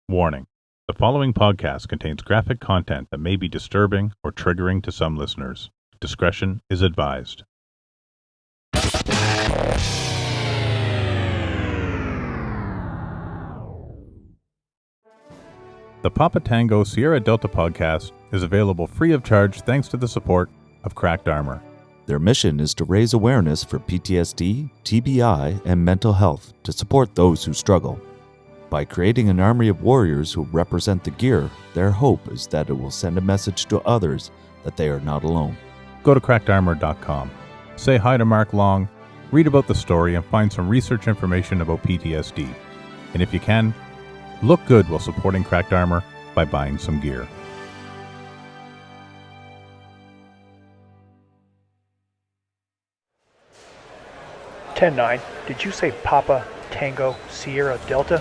Warning: the following podcast contains graphic content that may be disturbing or triggering to some listeners. Discretion is advised. The Papa Tango Sierra Delta podcast is available free of charge thanks to the support of Cracked Armour. Their mission is to raise awareness for PTSD, TBI, and mental health to support those who struggle. By creating an army of warriors who represent the gear, their hope is that it will send a message to others that they are not alone. Go to crackedarmor.com, say hi to Mark Long, read about the story, and find some research information about PTSD. And if you can, look good while supporting Cracked Armour by buying some gear. (10-9). Did you say Papa Tango Sierra Delta?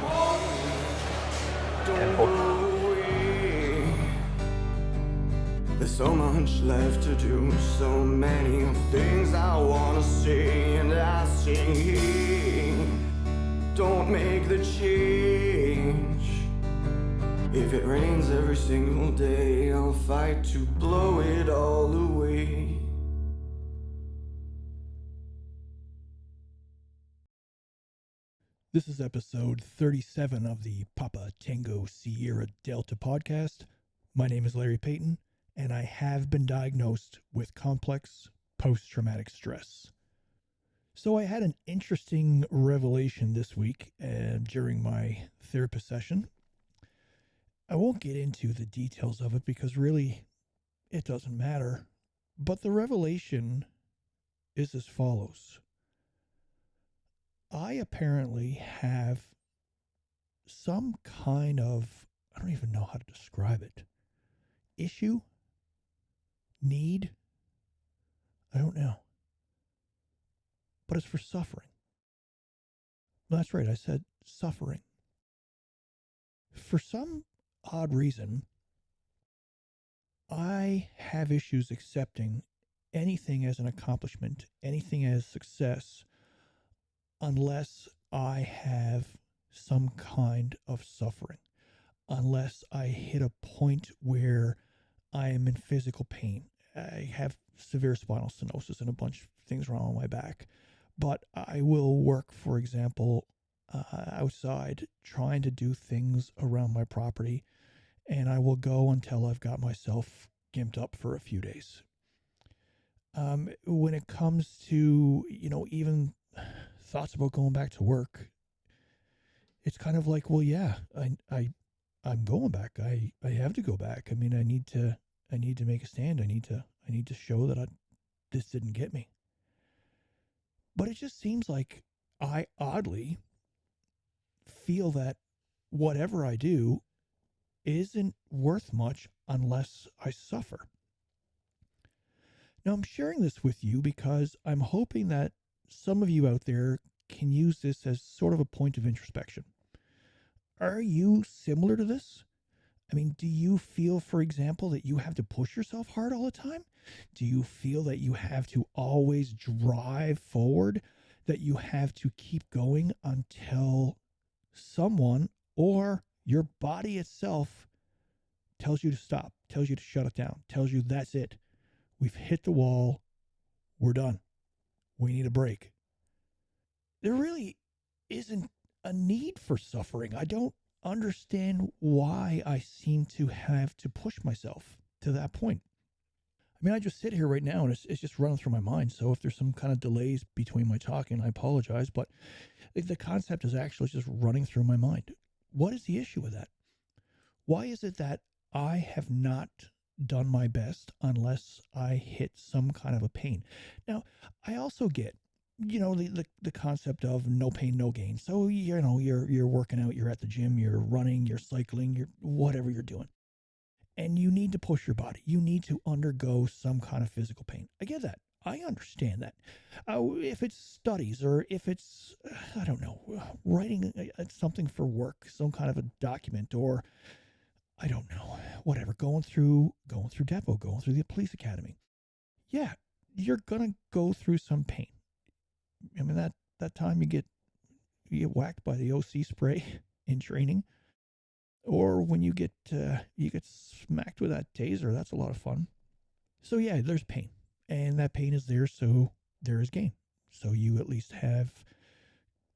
10-4. There's so much left to do, so many things I wanna say, and I say, don't make the change. If it rains every single day, I'll fight to blow it all away. This is episode 37 of the Papa Tango Sierra Delta podcast. My name is Larry Payton, and I have been diagnosed with complex post-traumatic stress. So I had an interesting revelation this week during my therapist session. I won't get into the details of it because really it doesn't matter. But the revelation is as follows. I apparently have some kind of, I don't even know how to describe it, issue, need, I don't know. But it's for suffering. That's right, I said suffering. For some odd reason, I have issues accepting anything as an accomplishment, anything as success, unless I have some kind of suffering, unless I hit a point where I am in physical pain. I have severe spinal stenosis and a bunch of things wrong with my back, but I will work, for example, outside trying to do things around my property, and I will go until I've got myself gimped up for a few days. When it comes to, even thoughts about going back to work, it's kind of like, well, yeah, I'm going back. I have to go back. I mean, I need to make a stand. I need to show that this didn't get me. But it just seems like I oddly feel that whatever I do isn't worth much unless I suffer. Now, I'm sharing this with you because I'm hoping that some of you out there can use this as sort of a point of introspection. Are you similar to this? I mean, do you feel, for example, that you have to push yourself hard all the time? Do you feel that you have to always drive forward, that you have to keep going until someone or your body itself tells you to stop, tells you to shut it down, tells you that's it. We've hit the wall. We're done. We need a break. There really isn't a need for suffering. I don't understand why I seem to have to push myself to that point. I mean, I just sit here right now and it's just running through my mind. So if there's some kind of delays between my talking, I apologize. But the concept is actually just running through my mind. What is the issue with that? Why is it that I have not done my best unless I hit some kind of a pain? Now, I also get, the concept of no pain, no gain. So, you're working out, you're at the gym, you're running, you're cycling, you're whatever you're doing. And you need to push your body. You need to undergo some kind of physical pain. I get that. I understand that. If it's studies or if it's, I don't know, writing something for work, some kind of a document, or I don't know, whatever, going through depot, going through the police academy. Yeah, you're going to go through some pain. I mean, that time you get whacked by the OC spray in training. or when you get smacked with that taser. That's a lot of fun. So yeah, there's pain, and that pain is there, so there is gain. So you at least have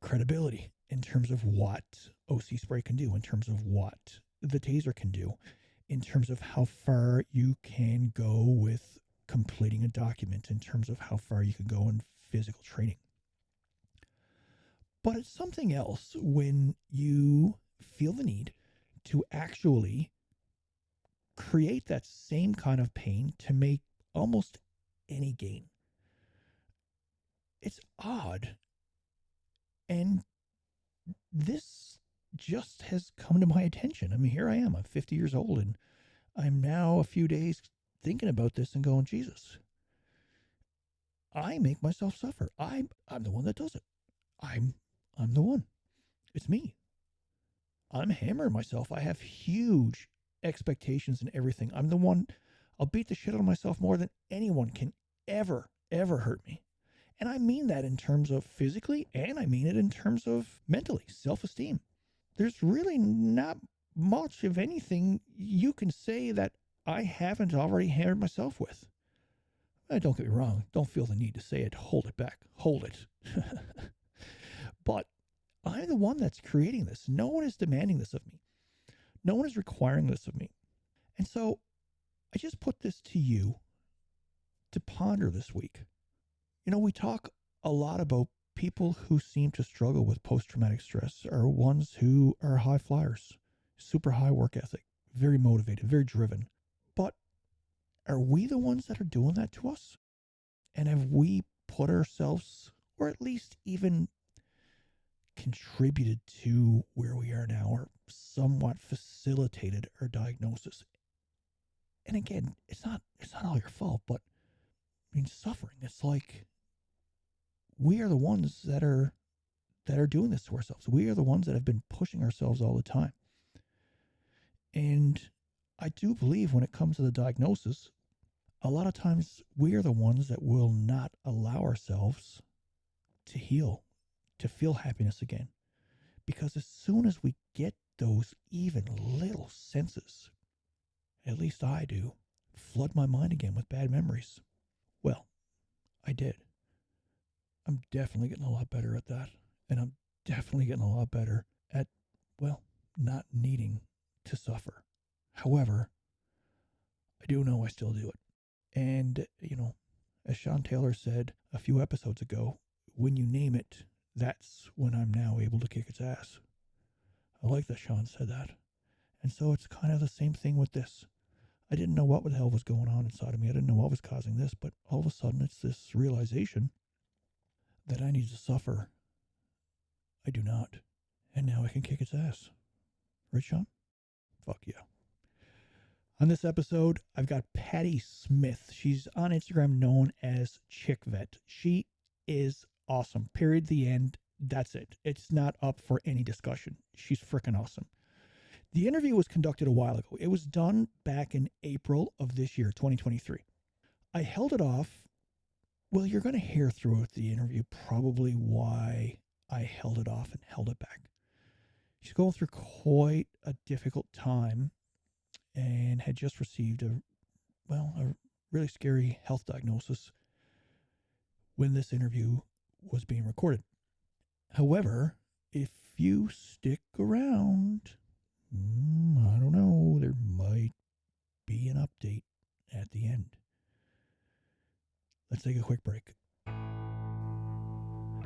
credibility in terms of what OC spray can do, in terms of what the taser can do, in terms of how far you can go with completing a document, in terms of how far you can go in physical training. But it's something else when you feel the need to actually create that same kind of pain to make almost any gain. It's odd. And this just has come to my attention. I mean, here I am. I'm 50 years old, and I'm now a few days thinking about this and going, Jesus, I make myself suffer. I'm the one that does it. I'm the one. It's me. I'm hammering myself. I have huge expectations and everything. I'm the one. I'll beat the shit out of myself more than anyone can ever hurt me. And I mean that in terms of physically, and I mean it in terms of mentally, self-esteem. There's really not much of anything you can say that I haven't already hammered myself with. Don't get me wrong. Don't feel the need to say it. Hold it back. Hold it. But I'm the one that's creating this. No one is demanding this of me. No one is requiring this of me. And so I just put this to you to ponder this week. You know, we talk a lot about people who seem to struggle with post-traumatic stress are ones who are high flyers, super high work ethic, very motivated, very driven. But are we the ones that are doing that to us? And have we put ourselves, or at least even contributed to where we are now, or somewhat facilitated our diagnosis? And again, it's not all your fault, but I mean, suffering. It's like we are the ones that are doing this to ourselves. We are the ones that have been pushing ourselves all the time. And I do believe when it comes to the diagnosis, a lot of times we are the ones that will not allow ourselves to heal, to feel happiness again. Because as soon as we get those even little senses, at least I do, flood my mind again with bad memories. Well, I did. I'm definitely getting a lot better at that. And I'm definitely getting a lot better at, well, not needing to suffer. However, I do know I still do it. And, you know, as Sean Taylor said a few episodes ago, when you name it, that's when I'm now able to kick its ass. I like that Sean said that. And so it's kind of the same thing with this. I didn't know what the hell was going on inside of me. I didn't know what was causing this, but all of a sudden it's this realization that I need to suffer. I do not. And now I can kick its ass. Right, Sean? Fuck yeah. On this episode, I've got Patty Smith. She's on Instagram known as Chick Vet. She is awesome. Period. The end. That's it. It's not up for any discussion. She's freaking awesome. The interview was conducted a while ago. It was done back in April of this year, 2023. I held it off. Well, you're going to hear throughout the interview probably why I held it off and held it back. She's going through quite a difficult time and had just received a really scary health diagnosis when this interview was being recorded. However, if you stick around, I don't know, there might be an update at the end. Let's take a quick break.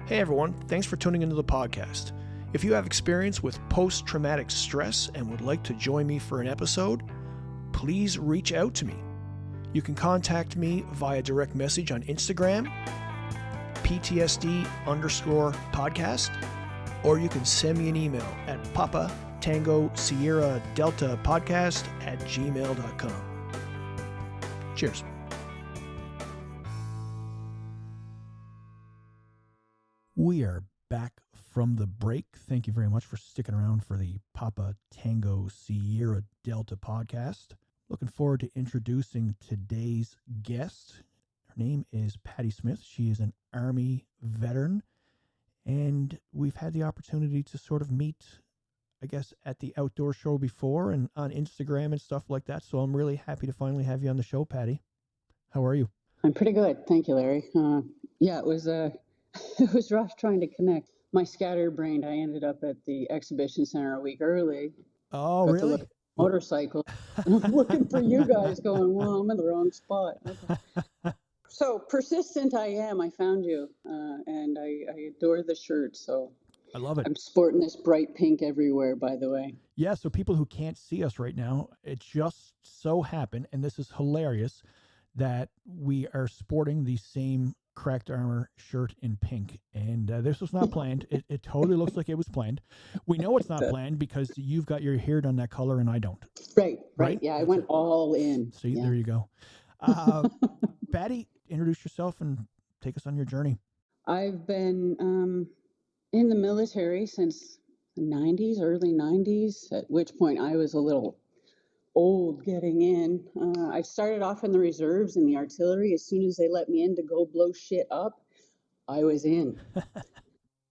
Hey everyone, thanks for tuning into the podcast. If you have experience with post-traumatic stress and would like to join me for an episode, please reach out to me. You can contact me via direct message on Instagram, PTSD_podcast, or you can send me an email at Papa Tango Sierra Delta Podcast @gmail.com. Cheers. We are back from the break. Thank you very much for sticking around for the Papa Tango Sierra Delta podcast. Looking forward to introducing today's guest. Her name is Patty Smith. She is an Army veteran, and we've had the opportunity to sort of meet I guess, at the outdoor show before and on Instagram and stuff like that. So I'm really happy to finally have you on the show, Patty. How are you? I'm pretty good. Thank you, Larry. Yeah, it was it was rough trying to connect. My scatterbrained, I ended up at the exhibition center a week early. Oh, Got to look really? at motorcycle. I'm looking for you guys going, well, I'm in the wrong spot. Okay. So persistent I am. I found you, and I adore the shirt. So I love it. I'm sporting this bright pink everywhere, by the way. Yeah, so people who can't see us right now, it just so happened, and this is hilarious, that we are sporting the same Cracked Armor shirt in pink. And this was not planned. It totally looks like it was planned. We know it's not planned because you've got your hair done that color and I don't. Right. Yeah, I went all in. See, yeah. There you go. Patty, introduce yourself and take us on your journey. I've been in the military since the 90s, early 90s, at which point I was a little old getting in. I started off in the reserves in the artillery. As soon as they let me in to go blow shit up, I was in.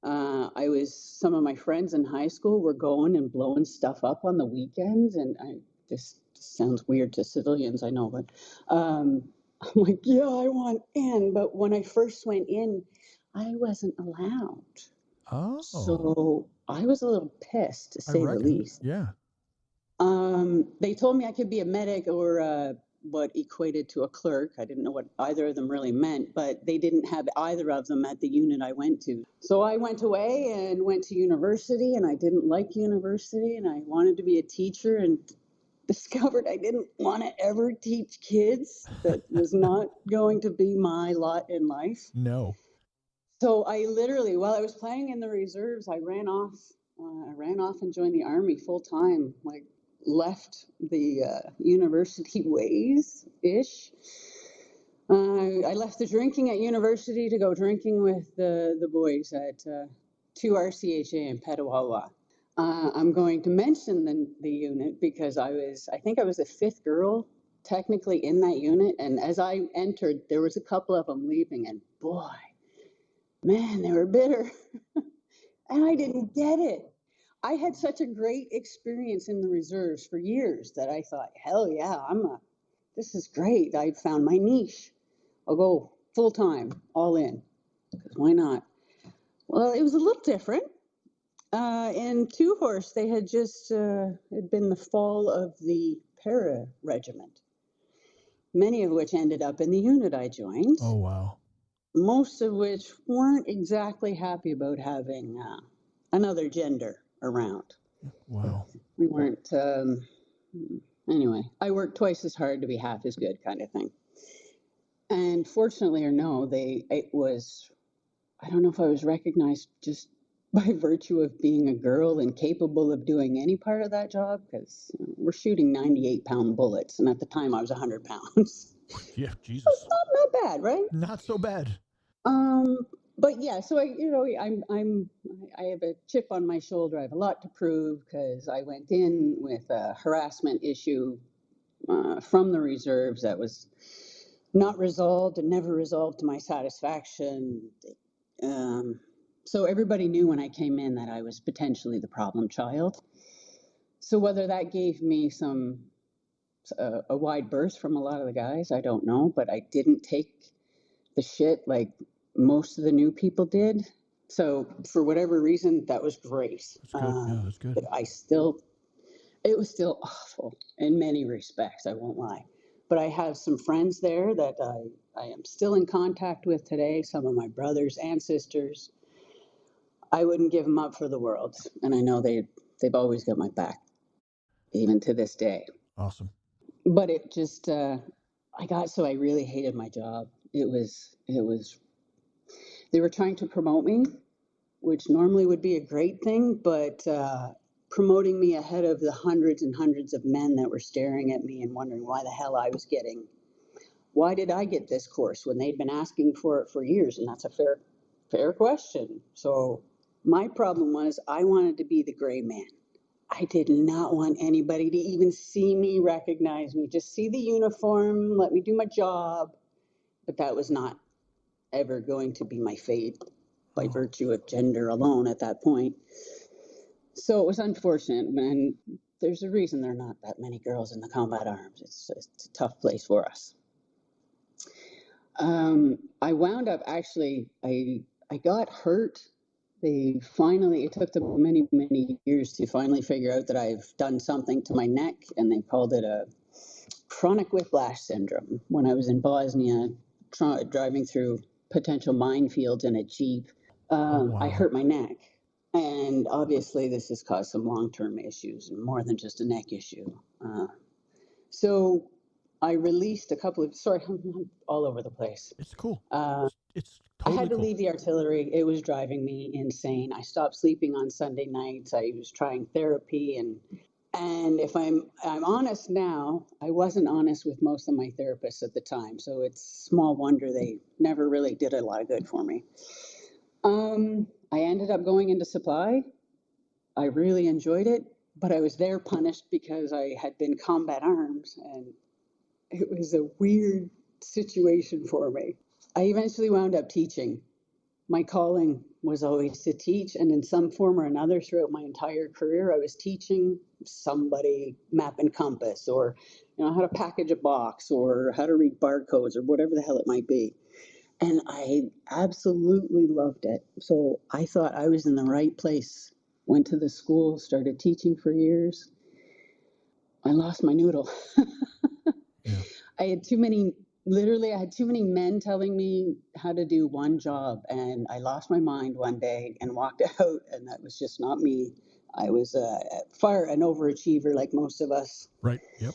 Some of my friends in high school were going and blowing stuff up on the weekends, and this sounds weird to civilians, I know, but I'm like, yeah, I want in. But when I first went in, I wasn't allowed. Oh. So I was a little pissed, to say the least. Yeah. They told me I could be a medic or what equated to a clerk. I didn't know what either of them really meant, but they didn't have either of them at the unit I went to. So I went away and went to university, and I didn't like university, and I wanted to be a teacher, and discovered I didn't want to ever teach kids. That was not going to be my lot in life. No. So I literally, while I was playing in the reserves, I ran off and joined the Army full time, like left the university ways-ish. I left the drinking at university to go drinking with the boys at 2 RCHA in Petawawa. I'm going to mention the unit because I think I was the 5th girl technically in that unit. And as I entered, there was a couple of them leaving, and boy, man, they were bitter. And I didn't get it. I had such a great experience in the reserves for years that I thought, hell yeah, this is great. I found my niche. I'll go full time, all in, because why not? Well, it was a little different. In Two Horse, they had just, it'd been the fall of the para regiment, many of which ended up in the unit I joined. Oh, wow. Most of which weren't exactly happy about having another gender around. Wow. We weren't, anyway, I worked twice as hard to be half as good kind of thing. And fortunately or no, I don't know if I was recognized just by virtue of being a girl and capable of doing any part of that job, because we're shooting 98-pound bullets, and at the time I was 100 pounds. Yeah, Jesus. It's not bad, right? Not so bad. But yeah, so I have a chip on my shoulder. I have a lot to prove because I went in with a harassment issue from the reserves that was not resolved and never resolved to my satisfaction. So everybody knew when I came in that I was potentially the problem child. So whether that gave me a wide berth from a lot of the guys, I don't know, but I didn't take the shit like most of the new people did. So for whatever reason, that was great. That's good. Yeah, that's good. But it was still awful in many respects, I won't lie. But I have some friends there that I am still in contact with today, some of my brothers and sisters. I wouldn't give them up for the world. And I know they've always got my back, even to this day. Awesome. But it just, I really hated my job. It was, they were trying to promote me, which normally would be a great thing, but promoting me ahead of the hundreds and hundreds of men that were staring at me and wondering why the hell I was getting. Why did I get this course when they'd been asking for it for years? And that's a fair question. So my problem was I wanted to be the gray man. I did not want anybody to even see me, recognize me, just see the uniform, let me do my job. But that was not ever going to be my fate by virtue of gender alone at that point. So it was unfortunate, and there's a reason there are not that many girls in the combat arms. It's a tough place for us. I wound up actually, I got hurt. It took them many, many years to finally figure out that I've done something to my neck, and they called it a chronic whiplash syndrome. When I was in Bosnia, driving through potential minefields in a Jeep, I hurt my neck. And obviously, this has caused some long-term issues, more than just a neck issue. So I released a couple of, sorry, I'm all over the place. It's cool. It's I totally had to cool. leave the artillery. It was driving me insane. I stopped sleeping on Sunday nights. I was trying therapy, and if I'm honest now, I wasn't honest with most of my therapists at the time. So it's small wonder they never really did a lot of good for me. I ended up going into supply. I really enjoyed it, but I was there punished because I had been combat arms, and it was a weird situation for me. I eventually wound up teaching. My calling was always to teach, and in some form or another throughout my entire career, I was teaching somebody map and compass, or how to package a box, or how to read barcodes, or whatever the hell it might be. And I absolutely loved it. So I thought I was in the right place. Went to the school, started teaching for years. I lost my noodle. Yeah. I had too many men telling me how to do one job, and I lost my mind one day and walked out, and that was just not me. I was far an overachiever like most of us. Right. Yep.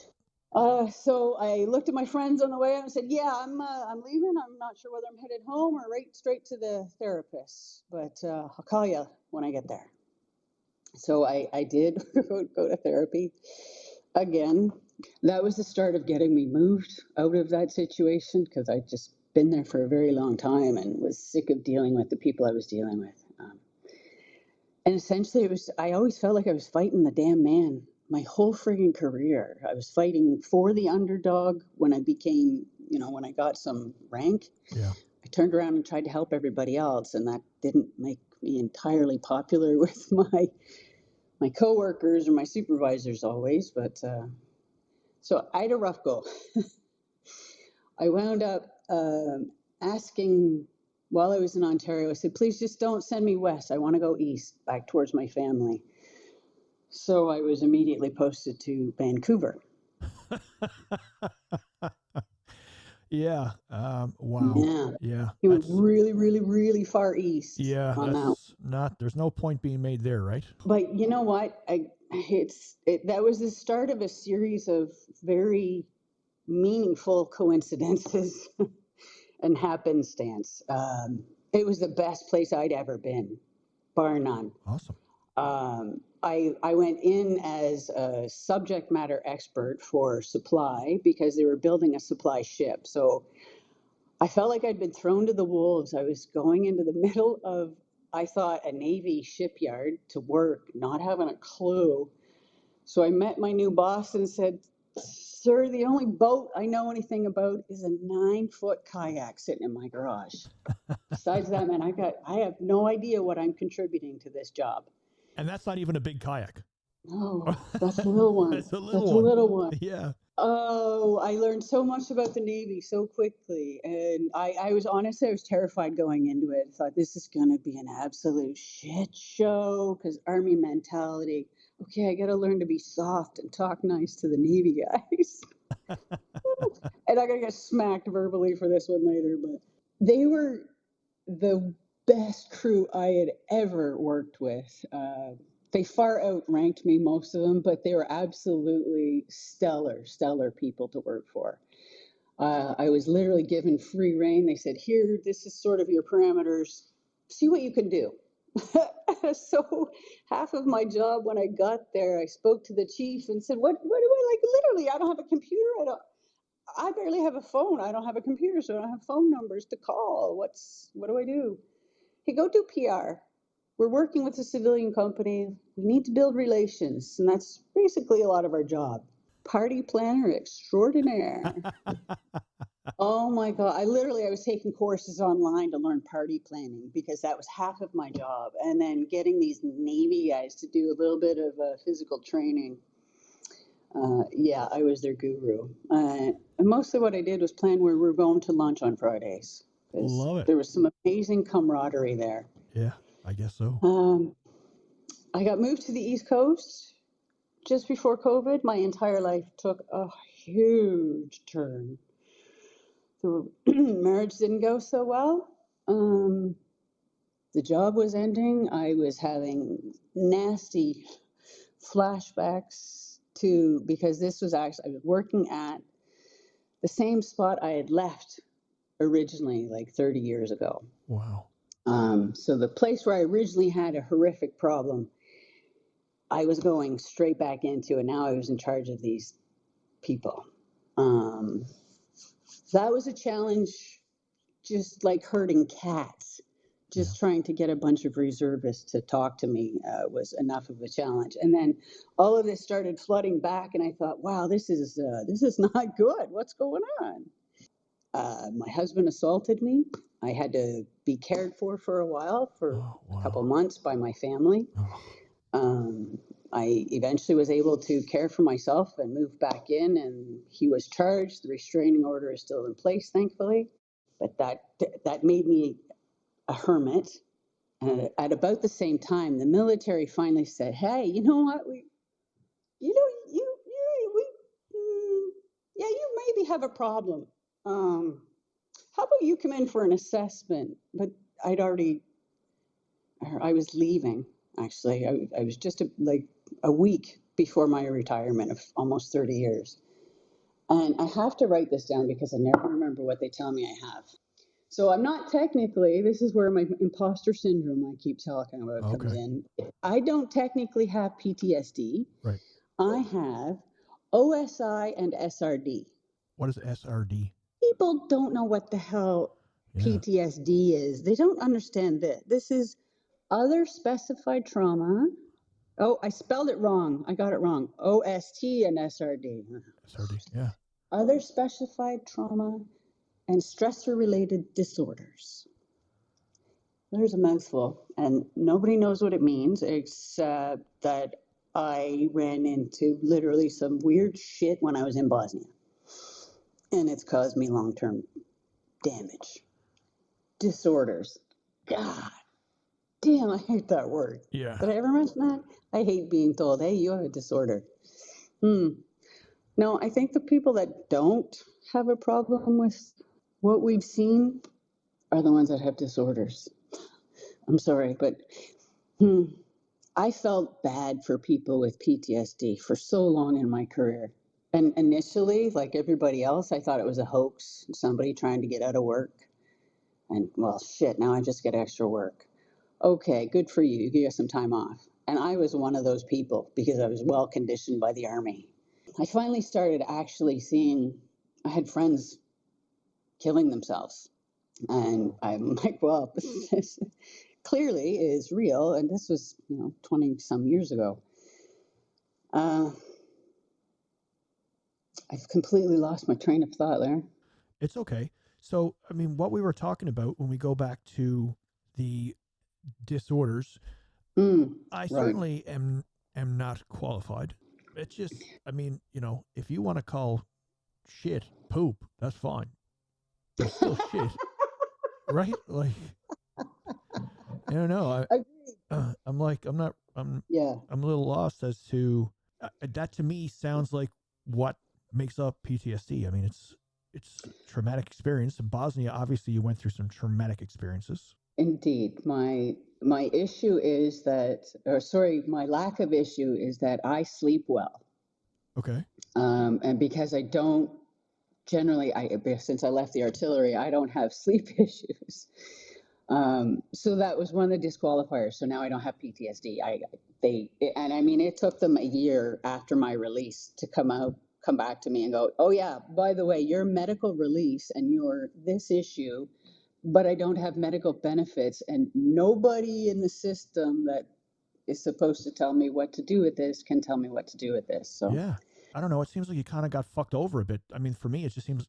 So I looked at my friends on the way and said, "Yeah, I'm leaving. I'm not sure whether I'm headed home or right straight to the therapist, but I'll call you when I get there." So I did go to therapy again. That was the start of getting me moved out of that situation, because I'd just been there for a very long time and was sick of dealing with the people I was dealing with. And essentially, I always felt like I was fighting the damn man. My whole frigging career, I was fighting for the underdog. When I became, when I got some rank, Yeah. I turned around and tried to help everybody else, and that didn't make me entirely popular with my coworkers or my supervisors always. But so I had a rough go. I wound up asking, while I was in Ontario, I said, "Please just don't send me west. I want to go east, back towards my family." So I was immediately posted to Vancouver. Yeah. Wow. Yeah. Yeah. He went really, really, really far east. Yeah. On that. That's not. There's no point being made there, right? But you know what? That was the start of a series of very meaningful coincidences and happenstance. It was the best place I'd ever been, bar none. Awesome. I went in as a subject matter expert for supply because they were building a supply ship. So I felt like I'd been thrown to the wolves. I was going into the middle of, I thought, a Navy shipyard to work, not having a clue. So I met my new boss and said, "Sir, the only boat I know anything about is a 9-foot kayak sitting in my garage. Besides that, man, I have no idea what I'm contributing to this job." And that's not even a big kayak. Oh, that's a little one. That's a little one. Yeah. Oh, I learned so much about the Navy so quickly. And I was terrified going into it. I thought, this is going to be an absolute shit show, because Army mentality. Okay, I got to learn to be soft and talk nice to the Navy guys. And I got to get smacked verbally for this one later. But they were the best crew I had ever worked with. They far outranked me, most of them, but they were absolutely stellar people to work for. I was literally given free rein. They said, "Here, this is sort of your parameters. See what you can do." So half of my job when I got there, I spoke to the chief and said, what do I, like, literally, I don't have a computer. I barely have a phone. I don't have a computer, so I don't have phone numbers to call. What do I do? Hey, go do PR. We're working with a civilian company. We need to build relations, and that's basically a lot of our job. Party planner extraordinaire. Oh my God. I was taking courses online to learn party planning because that was half of my job. And then getting these Navy guys to do a little bit of physical training. Yeah, I was their guru. And mostly what I did was plan where we were going to lunch on Fridays because Love it. there was some amazing camaraderie there. Yeah, I guess so. I got moved to the East Coast just before COVID. My entire life took a huge turn. The marriage didn't go so well. The job was ending. I was having nasty flashbacks to because this was actually I was working at the same spot I had left originally, like 30 years ago. Wow. So the place where I originally had a horrific problem, I was going straight back into, and now I was in charge of these people. That was a challenge, just like herding cats. Just trying to get a bunch of reservists to talk to me was enough of a challenge. And then all of this started flooding back, and I thought, "Wow, this is not good. What's going on?" My husband assaulted me. I had to be cared for a while, for Oh, a couple wow. months by my family. Oh, I eventually was able to care for myself and move back in, and he was charged. The restraining order is still in place, thankfully. But that made me a hermit. And at about the same time, the military finally said, "Hey, you know what? You know, yeah, you maybe have a problem. How about you come in for an assessment?" But I'd already, I was leaving, actually. I was just like a week before my retirement of almost 30 years. And I have to write this down because I never remember what they tell me I have. So I'm not technically, this is where my imposter syndrome I keep talking about comes okay. in. I don't technically have PTSD. Right. I have OSI and SRD. What is SRD? People don't know what the hell Yeah. PTSD is. They don't understand that. This is other specified trauma. Oh, I spelled it wrong. I got it wrong. OST and SRD. SRD. Yeah. Other specified trauma and stressor related disorders. There's a mouthful, and nobody knows what it means except that I ran into literally some weird shit when I was in Bosnia, and it's caused me long term damage. Disorders. God damn, I hate that word. Yeah. Did I ever mention that? I hate being told, "Hey, you have a disorder." No, I think the people that don't have a problem with what we've seen are the ones that have disorders. I'm sorry, but I felt bad for people with PTSD for so long in my career. And initially, like everybody else, I thought it was a hoax, somebody trying to get out of work. And well, shit, now I just get extra work. Okay, good for you. You get some time off. And I was one of those people because I was well conditioned by the Army. I finally started actually seeing, I had friends killing themselves. And I'm like, well, this clearly is real. And this was, 20 some years ago. I've completely lost my train of thought there. It's okay. So, I mean, what we were talking about when we go back to the disorders, I Right. certainly am not qualified. It's just, I mean, if you want to call shit poop, that's fine, but it's still shit, right? Like, I don't know. I'm like, Yeah. I'm a little lost as to that. To me, sounds like what makes up PTSD. I mean, it's traumatic experience. In Bosnia, obviously, you went through some traumatic experiences. Indeed. My issue is that, or sorry, my lack of issue is that I sleep well. Okay. And because I don't generally, since I left the artillery, I don't have sleep issues. So that was one of the disqualifiers. So now I don't have PTSD. And I mean, it took them a year after my release to come back to me and go, "Oh yeah, by the way, your medical release and your this issue, but I don't have medical benefits, and nobody in the system that is supposed to tell me what to do with this can tell me what to do with this." So Yeah. I don't know. It seems like you kind of got fucked over a bit. I mean, for me, it just seems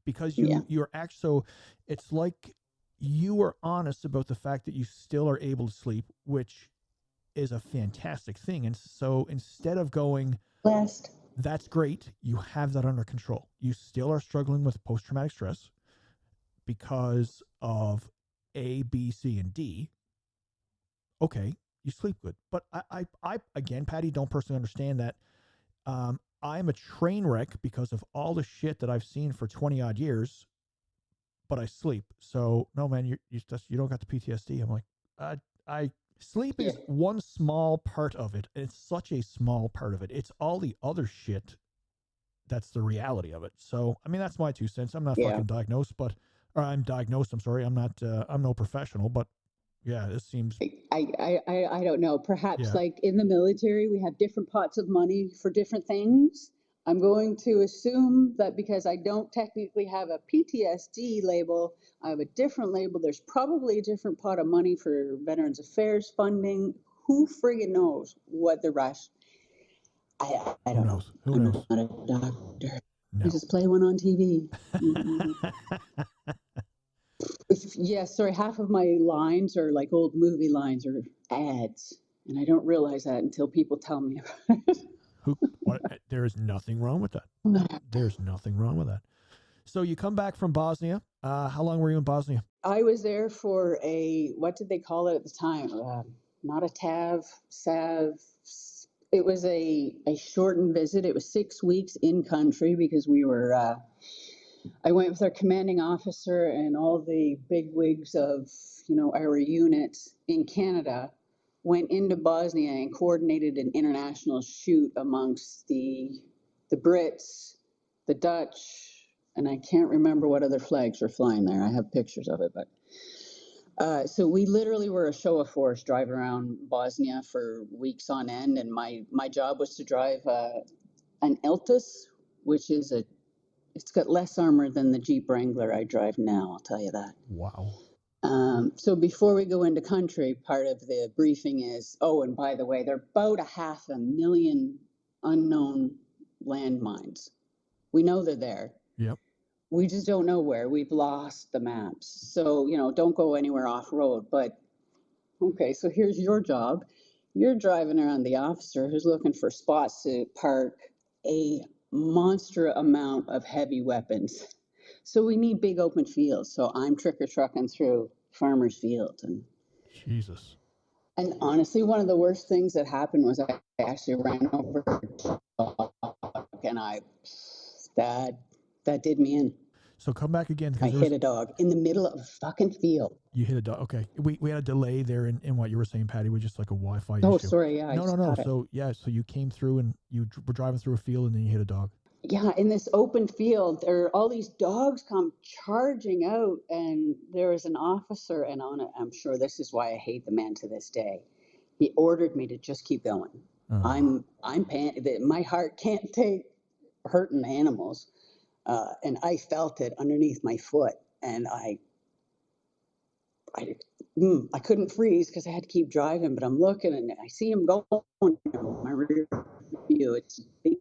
because Yeah. you're actually, so it's like you are honest about the fact that you still are able to sleep, which is a fantastic thing. And so instead of going, Blessed. that's great, you have that under control. You still are struggling with post-traumatic stress because of A, B, C, and D. Okay, you sleep good. But I again, Patty, don't personally understand that. I'm a train wreck because of all the shit that I've seen for 20 odd years, but I sleep. So no, man, you don't got the PTSD. I'm like, I sleep is one small part of it. And it's such a small part of it. It's all the other shit that's the reality of it. So, I mean, that's my 2 cents. I'm not fucking diagnosed, but I'm diagnosed. I'm sorry. I'm not, I'm no professional, but yeah, this seems. I don't know. Perhaps Yeah. like in the military, we have different pots of money for different things. I'm going to assume that because I don't technically have a PTSD label, I have a different label. There's probably a different pot of money for Veterans Affairs funding. Who friggin' knows what the rush? I don't know. Who I'm knows? not a doctor. No. I just play one on TV. Sorry, half of my lines are like old movie lines or ads, and I don't realize that until people tell me about it. What? There is nothing wrong with that. There's nothing wrong with that. So you come back from Bosnia. How long were you in Bosnia? I was there for what did they call it at the time? Not a SAV. It was a shortened visit. It was 6 weeks in country because we were, I went with our commanding officer and all the bigwigs of, our units in Canada, went into Bosnia and coordinated an international shoot amongst the Brits, the Dutch, and I can't remember what other flags were flying there. I have pictures of it, but so we literally were a show of force driving around Bosnia for weeks on end, and my job was to drive an Altus, which is it's got less armor than the Jeep Wrangler I drive now, I'll tell you that. Wow. So before we go into country, part of the briefing is, and by the way, there are about 500,000 unknown landmines. We know they're there. Yep. We just don't know where. We've lost the maps. So, don't go anywhere off road. But, okay, so here's your job. You're driving around the officer who's looking for spots to park a monster amount of heavy weapons. So we need big open fields. So I'm trucking through farmers' fields. Jesus. And honestly, one of the worst things that happened was I actually ran over a dog, and that did me in. So come back again. I hit a dog in the middle of a fucking field. You hit a dog. Okay. We had a delay there in what you were saying, Patty. We just like a Wi-Fi issue. Oh, sorry. Yeah. No. So you came through and you were driving through a field and then you hit a dog. Yeah, in this open field, there are all these dogs come charging out, and there was an officer, and I'm sure this is why I hate the man to this day. He ordered me to just keep going. I'm my heart can't take hurting animals, and I felt it underneath my foot, and I couldn't freeze because I had to keep driving. But I'm looking, and I see him going in my rear view. It's big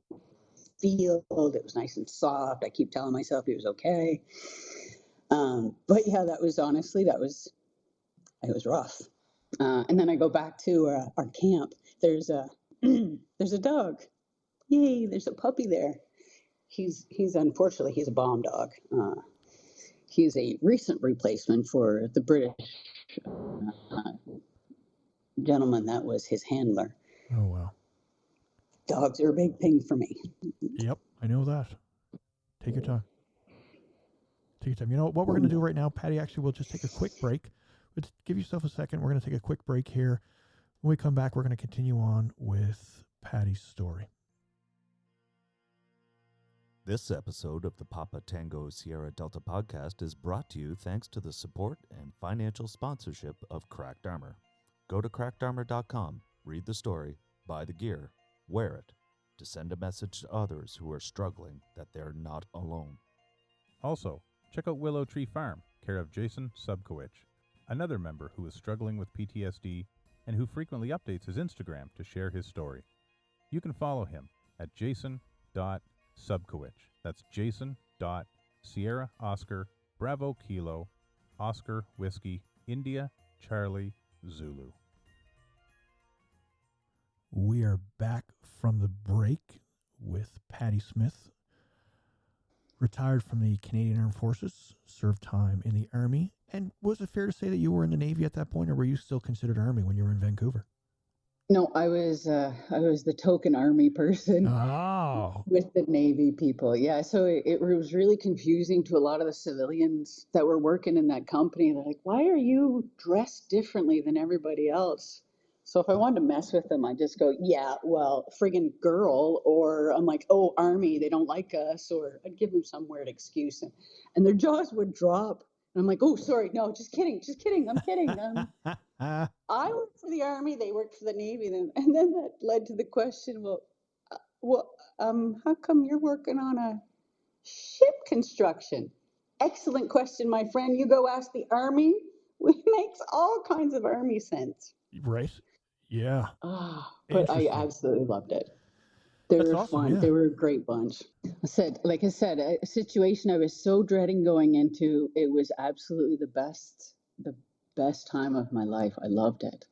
field. It was nice and soft. I keep telling myself he was okay. But yeah, it was rough. And then I go back to our camp. There's a dog. Yay! There's a puppy there. He's unfortunately he's a bomb dog. He's a recent replacement for the British gentleman that was his handler. Oh wow. Dogs are a big thing for me. Yep, I know that. Take your time. You know what we're going to do right now, Patty? Actually, we'll just take a quick break. Let's give yourself a second. We're going to take a quick break here. When we come back, we're going to continue on with Patty's story. This episode of the Papa Tango Sierra Delta podcast is brought to you thanks to the support and financial sponsorship of Cracked Armor. Go to crackedarmor.com, read the story, buy the gear, wear it, to send a message to others who are struggling that they're not alone. Also, check out Willow Tree Farm, care of Jason Subkowicz, another member who is struggling with PTSD and who frequently updates his Instagram to share his story. You can follow him at jason.subkowicz. That's jason.subkowicz. Sierra Oscar Bravo Kilo Oscar Whiskey India Charlie Zulu. We are back from the break with Patty Smith, retired from the Canadian Armed Forces, served time in the Army. And was it fair to say that you were in the Navy at that point, or were you still considered Army when you were in Vancouver? No, I was the token Army person Oh, with the Navy people. Yeah, so it was really confusing to a lot of the civilians that were working in that company. They're like, "Why are you dressed differently than everybody else?" So if I wanted to mess with them, I just go, "Yeah, well, friggin' girl," or I'm like, "Oh, Army, they don't like us," or I'd give them some weird excuse, and their jaws would drop. And I'm like, "Oh, sorry, no, just kidding, I'm kidding." I worked for the Army, they worked for the Navy, and then that led to the question, how come you're working on a ship construction? Excellent question, my friend. You go ask the Army. It makes all kinds of Army sense. right. Yeah. But I Interesting. absolutely loved it. They That's were awesome, fun. yeah. They were a great bunch. Like I said, a situation I was so dreading going into. It was absolutely the best time of my life. I loved it.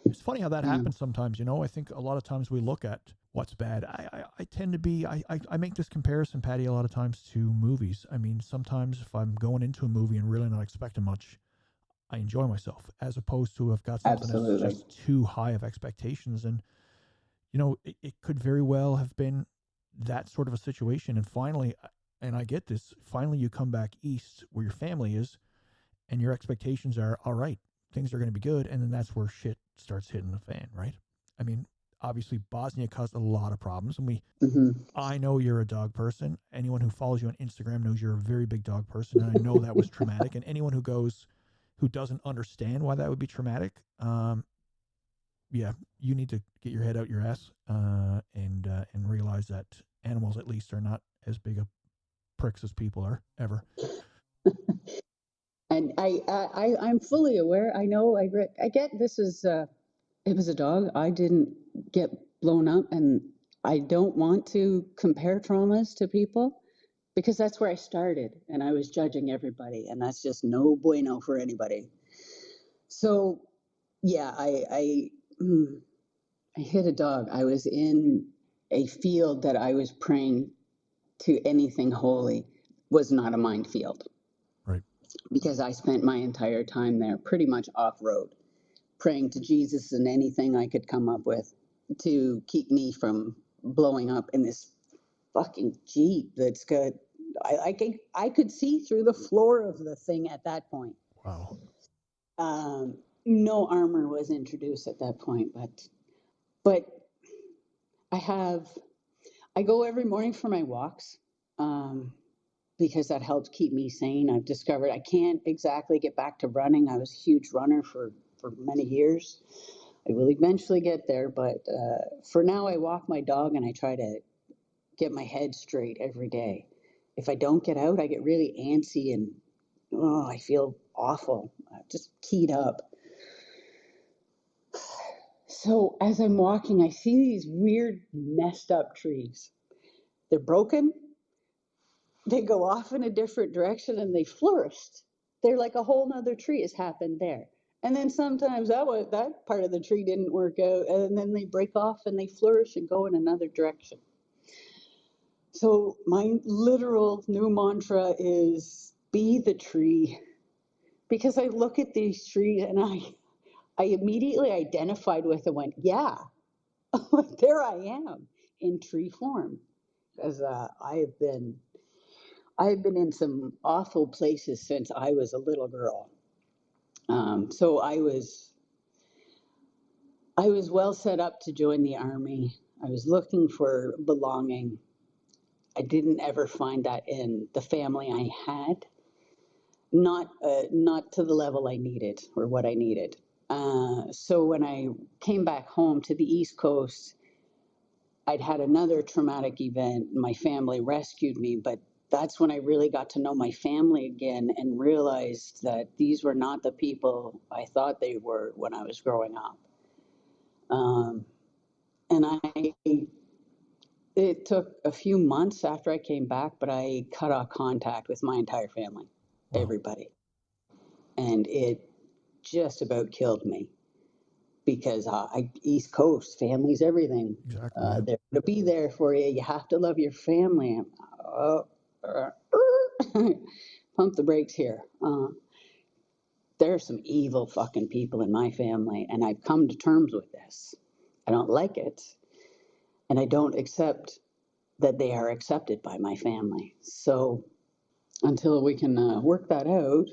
It's funny how that happens sometimes, you know. I think a lot of times we look at what's bad. I tend to be, I make this comparison, Patty, a lot of times to movies. I mean, sometimes if I'm going into a movie and really not expecting much, I enjoy myself, as opposed to I've got something Absolutely. that's just too high of expectations. And, you know, it could very well have been that sort of a situation. And finally, and I get this, finally you come back east where your family is and your expectations are, all right, things are going to be good. And then that's where shit starts hitting the fan, right? I mean, obviously Bosnia caused a lot of problems. And I know you're a dog person. Anyone who follows you on Instagram knows you're a very big dog person. And I know that was traumatic. And anyone who doesn't understand why that would be traumatic, yeah, you need to get your head out your ass and realize that animals at least are not as big of pricks as people are ever. And I'm fully aware. I know. I get this is. It was a dog. I didn't get blown up, and I don't want to compare traumas to people because that's where I started, and I was judging everybody, and that's just no bueno for anybody. So, yeah, I hit a dog. I was in a field that I was praying to anything holy was not a minefield. Right. Because I spent my entire time there pretty much off-road, praying to Jesus and anything I could come up with to keep me from blowing up in this fucking Jeep that's good. I could see through the floor of the thing at that point. Wow. No armor was introduced at that point, but I go every morning for my walks. Because that helps keep me sane. I've discovered I can't exactly get back to running. I was a huge runner for many years. I will eventually get there, but for now I walk my dog and I try to get my head straight every day. If I don't get out, I get really antsy and I feel awful. I'm just keyed up. So as I'm walking, I see these weird messed up trees. They're broken. They go off in a different direction and they flourished. They're like a whole nother tree has happened there. And then sometimes that part of the tree didn't work out, and then they break off and they flourish and go in another direction. So my literal new mantra is be the tree, because I look at these trees and I immediately identified with and went, yeah, there I am in tree form, because I've been in some awful places since I was a little girl. So I was well set up to join the Army. I was looking for belonging. I didn't ever find that in the family I had, not to the level I needed or what I needed. So when I came back home to the East Coast, I'd had another traumatic event. My family rescued me, but that's when I really got to know my family again and realized that these were not the people I thought they were when I was growing up. And It took a few months after I came back, but I cut off contact with my entire family, Wow. everybody. And it just about killed me because East Coast, family's everything. Exactly. Yeah. They're going to be there for you. You have to love your family. Pump the brakes here. There are some evil fucking people in my family, and I've come to terms with this. I don't like it, and I don't accept that they are accepted by my family. So until we can work that out,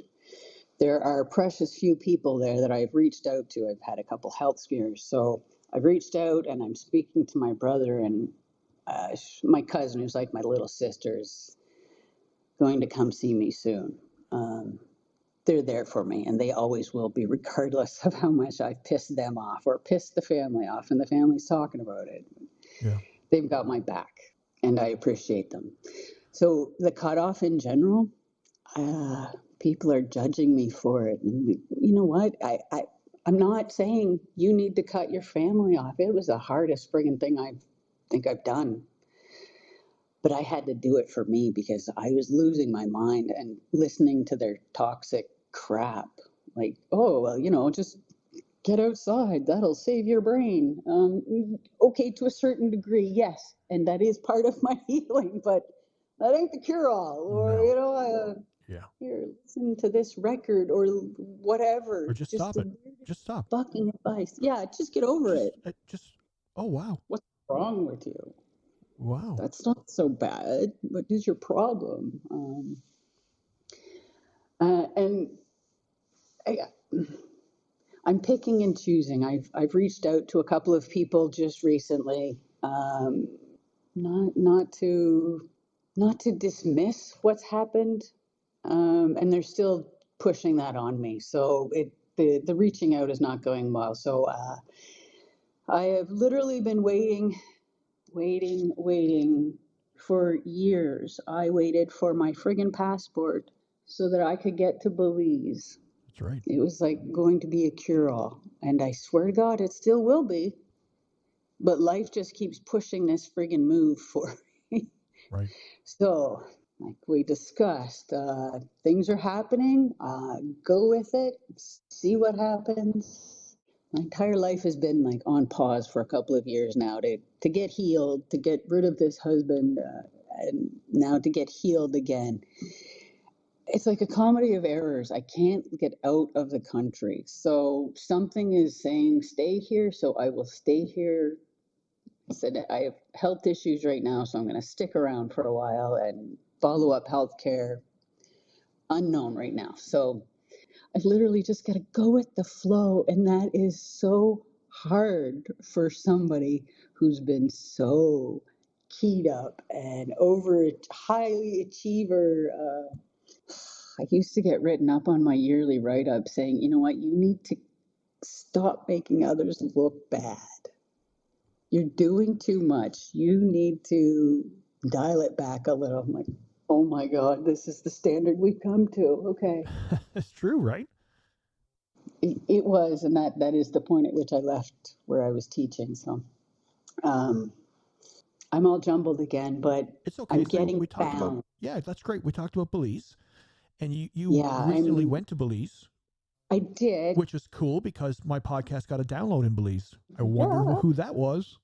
there are precious few people there that I've reached out to. I've had a couple health scares. So I've reached out and I'm speaking to my brother and my cousin, who's like my little sister, is going to come see me soon. They're there for me, and they always will be, regardless of how much I've pissed them off or pissed the family off, and the family's talking about it. Yeah. They've got my back, and I appreciate them. So the cutoff in general, people are judging me for it. And you know what? I'm not saying you need to cut your family off. It was the hardest friggin' thing I think I've done. But I had to do it for me because I was losing my mind and listening to their toxic crap. Like, oh, well, just get outside. That'll save your brain. Okay, to a certain degree, yes. And that is part of my healing, but that ain't the cure-all. Or, No. Yeah. here, listen to this record or whatever. Or just stop it. Just stop. Fucking advice. Yeah, just get over it. Oh, wow. What's wrong with you? Wow. That's not so bad. What is your problem? And I'm picking and choosing. I've reached out to a couple of people just recently, not to dismiss what's happened, and they're still pushing that on me. So the reaching out is not going well. So I have literally been waiting for years. I waited for my friggin' passport so that I could get to Belize. That's right. It was like going to be a cure-all. And I swear to God, it still will be. But life just keeps pushing this friggin' move for me. Right. So, like we discussed, things are happening. Go with it. See what happens. My entire life has been like on pause for a couple of years now to get healed, to get rid of this husband, and now to get healed again. It's like a comedy of errors. I can't get out of the country. So something is saying, stay here. So I will stay here. I said, I have health issues right now, so I'm going to stick around for a while and follow up healthcare. Unknown right now. So I've literally just got to go with the flow. And that is so hard for somebody who's been so keyed up and highly achiever. I used to get written up on my yearly write-up saying, you know what, you need to stop making others look bad. You're doing too much. You need to dial it back a little. I'm like, oh my God, this is the standard we've come to. Okay. It's true, right? It was, and that is the point at which I left where I was teaching. So I'm all jumbled again, but it's okay. I'm So getting we talked bound. about, yeah, that's great. We talked about Belize, and you Yeah, recently went to Belize. I did. Which is cool because my podcast got a download in Belize. I wonder who that was.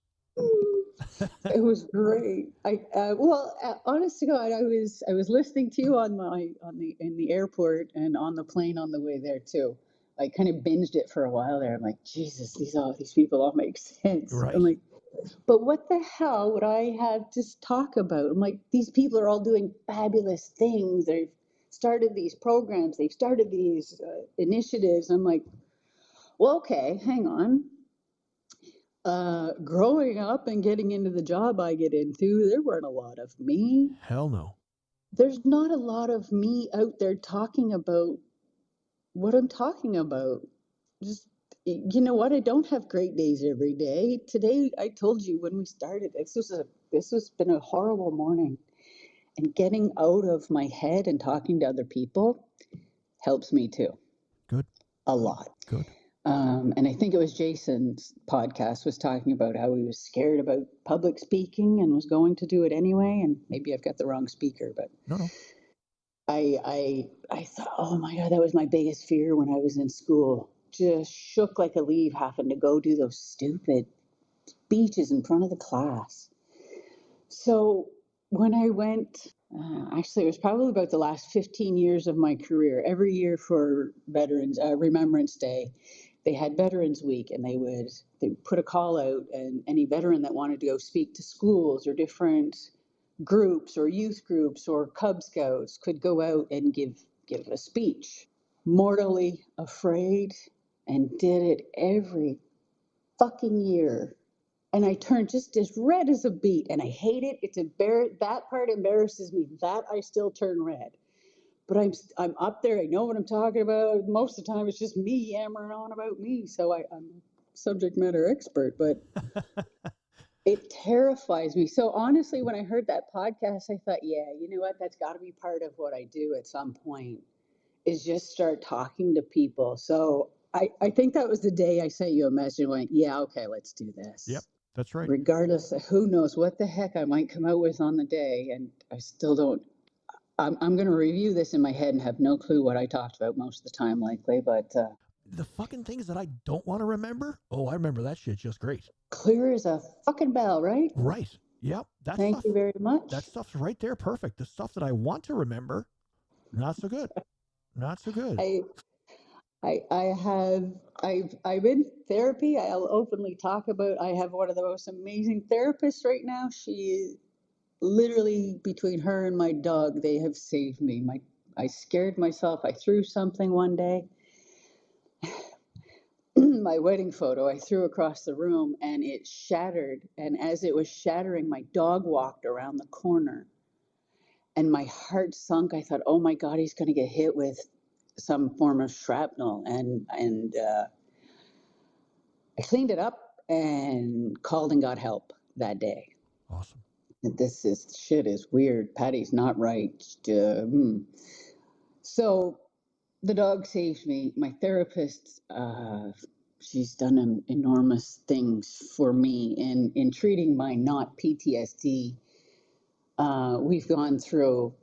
It was great. Honest to God, I was listening to you in the airport and on the plane on the way there too. I kind of binged it for a while there. I'm like, Jesus, these people all make sense. Right. I'm like, but what the hell would I have to talk about? I'm like, these people are all doing fabulous things. They've started these programs. They've started these initiatives. I'm like, well, okay, hang on. Growing up and getting into the job I get into, there weren't a lot of me. Hell no. There's not a lot of me out there talking about what I'm talking about. Just, you know what? I don't have great days every day. Today, I told you when we started, this has been a horrible morning. And getting out of my head and talking to other people helps me too. Good. A lot. Good. And I think it was Jason's podcast was talking about how he was scared about public speaking and was going to do it anyway. And maybe I've got the wrong speaker, but No. I thought, oh my God, that was my biggest fear when I was in school. Just shook like a leaf having to go do those stupid speeches in front of the class. So when I went, actually, it was probably about the last 15 years of my career. Every year for Veterans Remembrance Day, they had Veterans Week, and they would put a call out, and any veteran that wanted to go speak to schools or different groups or youth groups or Cub Scouts could go out and give a speech. Mortally afraid, and did it every fucking year. And I turned just as red as a beet, and I hate it. That part embarrasses me. That I still turn red. But I'm up there. I know what I'm talking about. Most of the time, it's just me yammering on about me. So I'm a subject matter expert, but it terrifies me. So honestly, when I heard that podcast, I thought, yeah, you know what? That's got to be part of what I do at some point, is just start talking to people. So I think that was the day I sent you a message and went, yeah, okay, let's do this. Yep, that's right. Regardless of who knows what the heck I might come out with on the day. And I still don't. I'm going to review this in my head and have no clue what I talked about most of the time, likely. But The fucking things that I don't want to remember. Oh, I remember that shit just great. clear as a fucking bell, right? Right. Yep. Thank you very much. That stuff's right there. Perfect. The stuff that I want to remember, not so good. Not so good. I've in therapy. I'll openly talk about. I have one of the most amazing therapists right now. She is literally, between her and my dog, they have saved me. I scared myself. I threw something one day. My wedding photo, I threw across the room and it shattered. And as it was shattering, my dog walked around the corner and my heart sunk. I thought, oh my God, he's going to get hit with some form of shrapnel. And I cleaned it up and called and got help that day. Awesome. This shit is weird. Patty's not right. So the dog saved me. My therapist, she's done enormous things for me in treating my not PTSD. We've gone through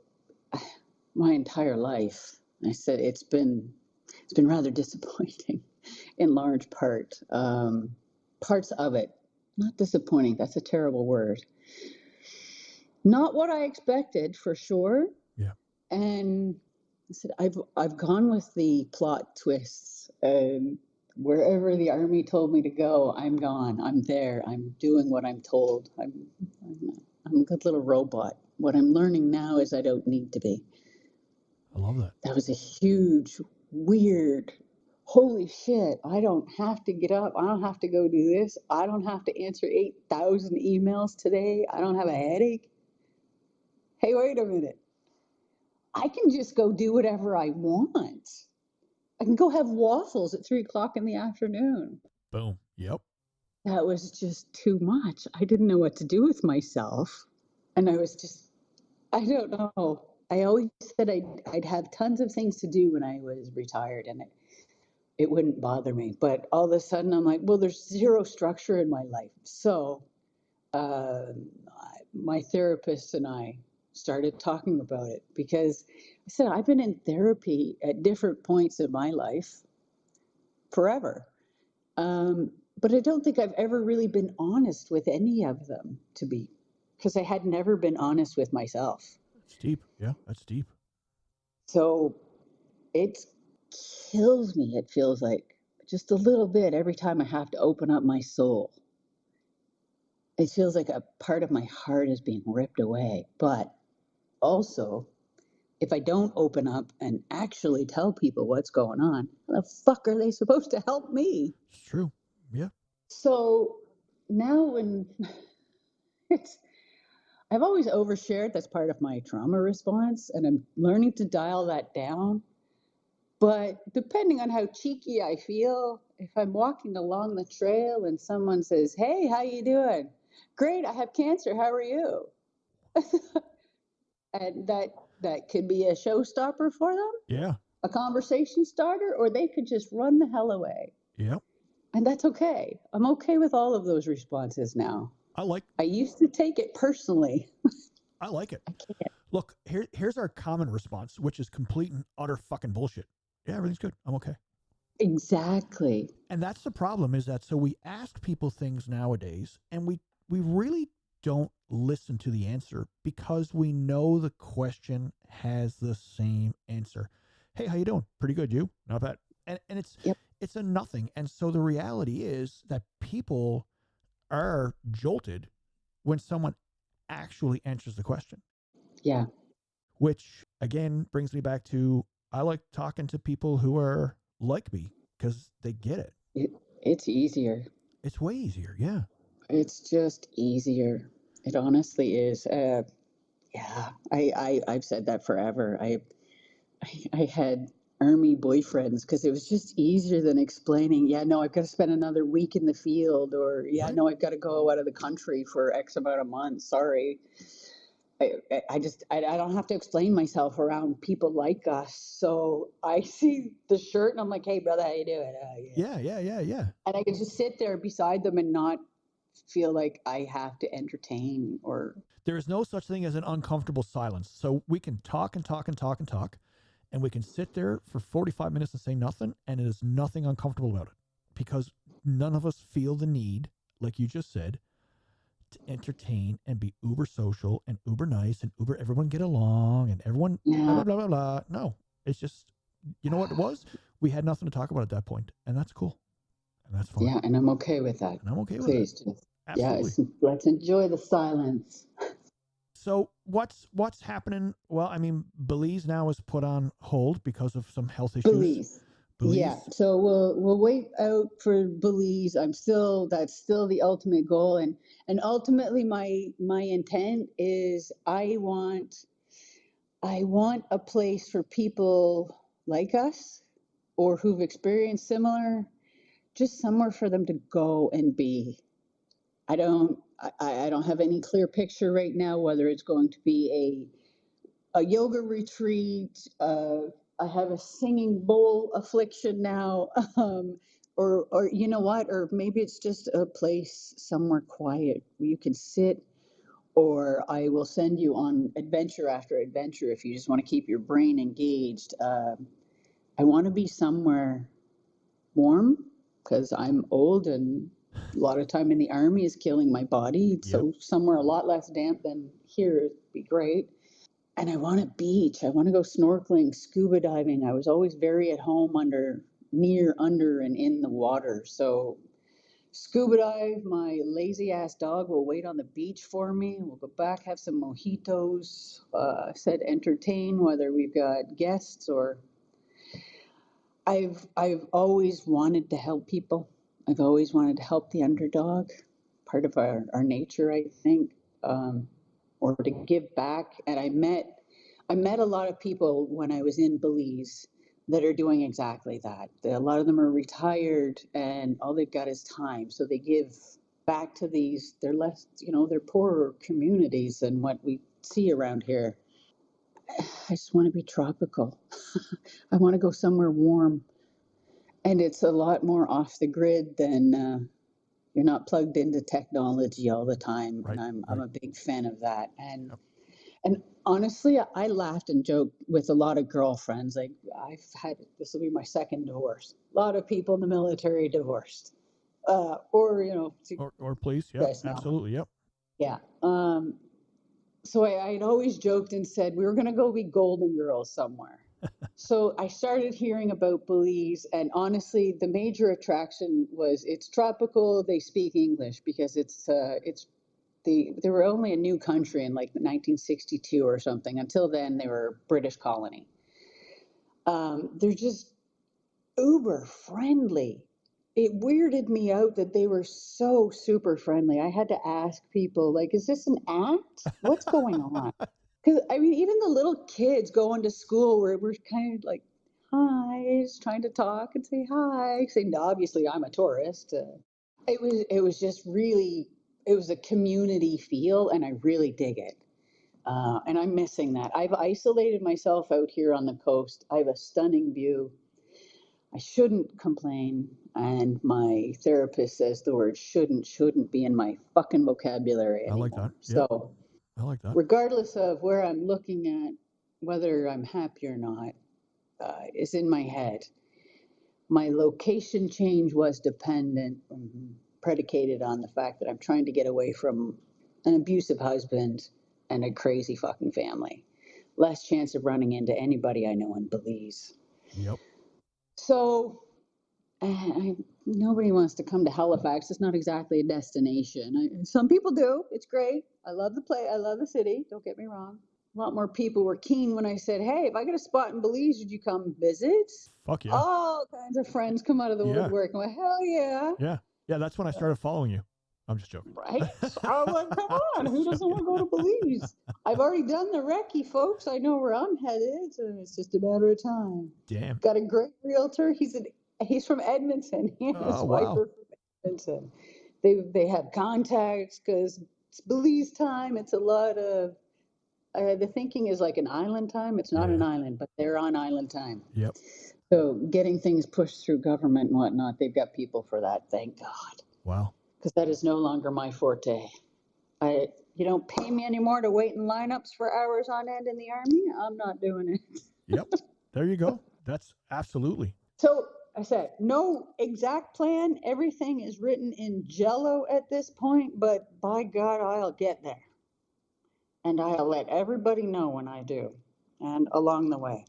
my entire life. I said it's been rather disappointing, in large part. Parts of it, not disappointing. That's a terrible word. Not what I expected, for sure. Yeah. And I said, I've gone with the plot twists, and wherever the army told me to go, I'm gone. I'm there. I'm doing what I'm told. I'm a good little robot. What I'm learning now is I don't need to be. I love that. That was a huge, weird, holy shit, I don't have to get up. I don't have to go do this. I don't have to answer 8,000 emails today. I don't have a headache. Hey, wait a minute. I can just go do whatever I want. I can go have waffles at 3:00 in the afternoon. Boom. Yep. That was just too much. I didn't know what to do with myself. And I was just, I don't know. I always said I'd have tons of things to do when I was retired, and it wouldn't bother me. But all of a sudden, I'm like, well, there's zero structure in my life. So my therapist and I started talking about it, because I said, I've been in therapy at different points in my life forever. But I don't think I've ever really been honest with any of them, because I had never been honest with myself. It's deep. Yeah, that's deep. So it kills me, it feels like, just a little bit every time I have to open up my soul. It feels like a part of my heart is being ripped away. But also, if I don't open up and actually tell people what's going on, how the fuck are they supposed to help me? It's true. Yeah. So now when I've always overshared, that's part of my trauma response, and I'm learning to dial that down. But depending on how cheeky I feel, if I'm walking along the trail and someone says, hey, how you doing? Great, I have cancer, how are you? And that could be a showstopper for them. Yeah. A conversation starter, or they could just run the hell away. Yep. And that's okay. I'm okay with all of those responses now. I used to take it personally. I like it. I can't. Look, here's our common response, which is complete and utter fucking bullshit. Yeah, everything's good. I'm okay. Exactly. And that's the problem, is that so we ask people things nowadays, and we really don't listen to the answer because we know the question has the same answer. Hey, how you doing? Pretty good. You? Not bad. And it's Yep. it's a nothing. And so the reality is that people are jolted when someone actually answers the question. Yeah. Which again brings me back to, I like talking to people who are like me because they get it. It's easier. It's way easier. Yeah. It's just easier. It honestly is. Yeah, I've said that forever. I had army boyfriends because it was just easier than explaining, yeah, no, I've got to spend another week in the field, or yeah, Right. no, I've got to go out of the country for X amount of months. Sorry. I don't have to explain myself around people like us. So I see the shirt and I'm like, hey, brother, how you doing? Yeah. And I can just sit there beside them and not feel like I have to entertain or. There is no such thing as an uncomfortable silence. So we can talk and talk and talk and talk, and we can sit there for 45 minutes and say nothing, and it is nothing uncomfortable about it because none of us feel the need, like you just said, to entertain and be uber social and uber nice and uber everyone get along and everyone blah, blah, blah, blah, blah. No, it's just, you know what it was? We had nothing to talk about at that point, and that's cool. And that's fine. Yeah, and I'm okay with that. And I'm okay with Please, it. just, Absolutely. yes, let's enjoy the silence. So what's happening? Well, I mean, Belize now is put on hold because of some health issues. Belize. Yeah, so we'll wait out for Belize. That's still the ultimate goal, and ultimately my intent is I want a place for people like us or who've experienced similar, just somewhere for them to go and be. I don't have any clear picture right now whether it's going to be a yoga retreat. I have a singing bowl affliction now, or you know what? Or maybe it's just a place somewhere quiet where you can sit. Or I will send you on adventure after adventure if you just want to keep your brain engaged. I want to be somewhere warm because I'm old and a lot of time in the army is killing my body. Yep. So somewhere a lot less damp than here would be great. And I want a beach. I want to go snorkeling, scuba diving. I was always very at home near, under, and in the water. So scuba dive, my lazy ass dog will wait on the beach for me. We'll go back, have some mojitos, said entertain, whether we've got guests or. I've always wanted to help people. I've always wanted to help the underdog, part of our nature, I think, or to give back. And I met a lot of people when I was in Belize that are doing exactly that. A lot of them are retired and all they've got is time. So they give back to they're less, they're poorer communities than what we see around here. I just want to be tropical. I want to go somewhere warm. And it's a lot more off the grid than you're not plugged into technology all the time. Right, And I'm right. a big fan of that. And Yep. and honestly, I laughed and joked with a lot of girlfriends. Like this will be my second divorce. A lot of people in the military divorced, or Or please, you yep, guys know, absolutely, yep. yeah. So I'd always joked and said we were going to go be Golden Girls somewhere. So I started hearing about Belize, and honestly, the major attraction was it's tropical. They speak English because they were only a new country in like 1962 or something. Until then, they were a British colony. They're just uber friendly. It weirded me out that they were so super friendly. I had to ask people, like, is this an act? What's going on? Because I mean, even the little kids going to school where we're kind of like, hi, just trying to talk and say hi. Saying obviously I'm a tourist. It was just really, it was a community feel, and I really dig it. And I'm missing that. I've isolated myself out here on the coast. I have a stunning view. I shouldn't complain. And my therapist says the word shouldn't be in my fucking vocabulary I anymore. like that. Yep. So I like that. regardless of where I'm looking at, whether I'm happy or not, is in my head. My location change was predicated on the fact that I'm trying to get away from an abusive husband and a crazy fucking family. Less chance of running into anybody I know in Belize. Yep. So nobody wants to come to Halifax. It's not exactly a destination. Some people do. It's great. I love the place. I love the city. Don't get me wrong. A lot more people were keen when I said, hey, if I got a spot in Belize, would you come visit? Fuck yeah. All kinds of friends come out of the Yeah. woodwork. I'm like, hell yeah. Yeah. Yeah, that's when I started following you. I'm just joking. Right? I'm like, come on. Who doesn't want to go to Belize? I've already done the recce, folks. I know where I'm headed. So it's just a matter of time. Damn. Got a great realtor. He's from Edmonton. He and his wife wow. are from Edmonton. They have contacts because it's Belize time. It's a lot of the thinking is like an island time. It's not an island, but they're on island time. Yep. So getting things pushed through government and whatnot, they've got people for that. Thank God. Wow. Because that is no longer my forte. You don't pay me anymore to wait in lineups for hours on end in the Army. I'm not doing it. Yep. There you go. That's absolutely. So I said, no exact plan. Everything is written in jello at this point, but by God, I'll get there. And I'll let everybody know when I do and along the way.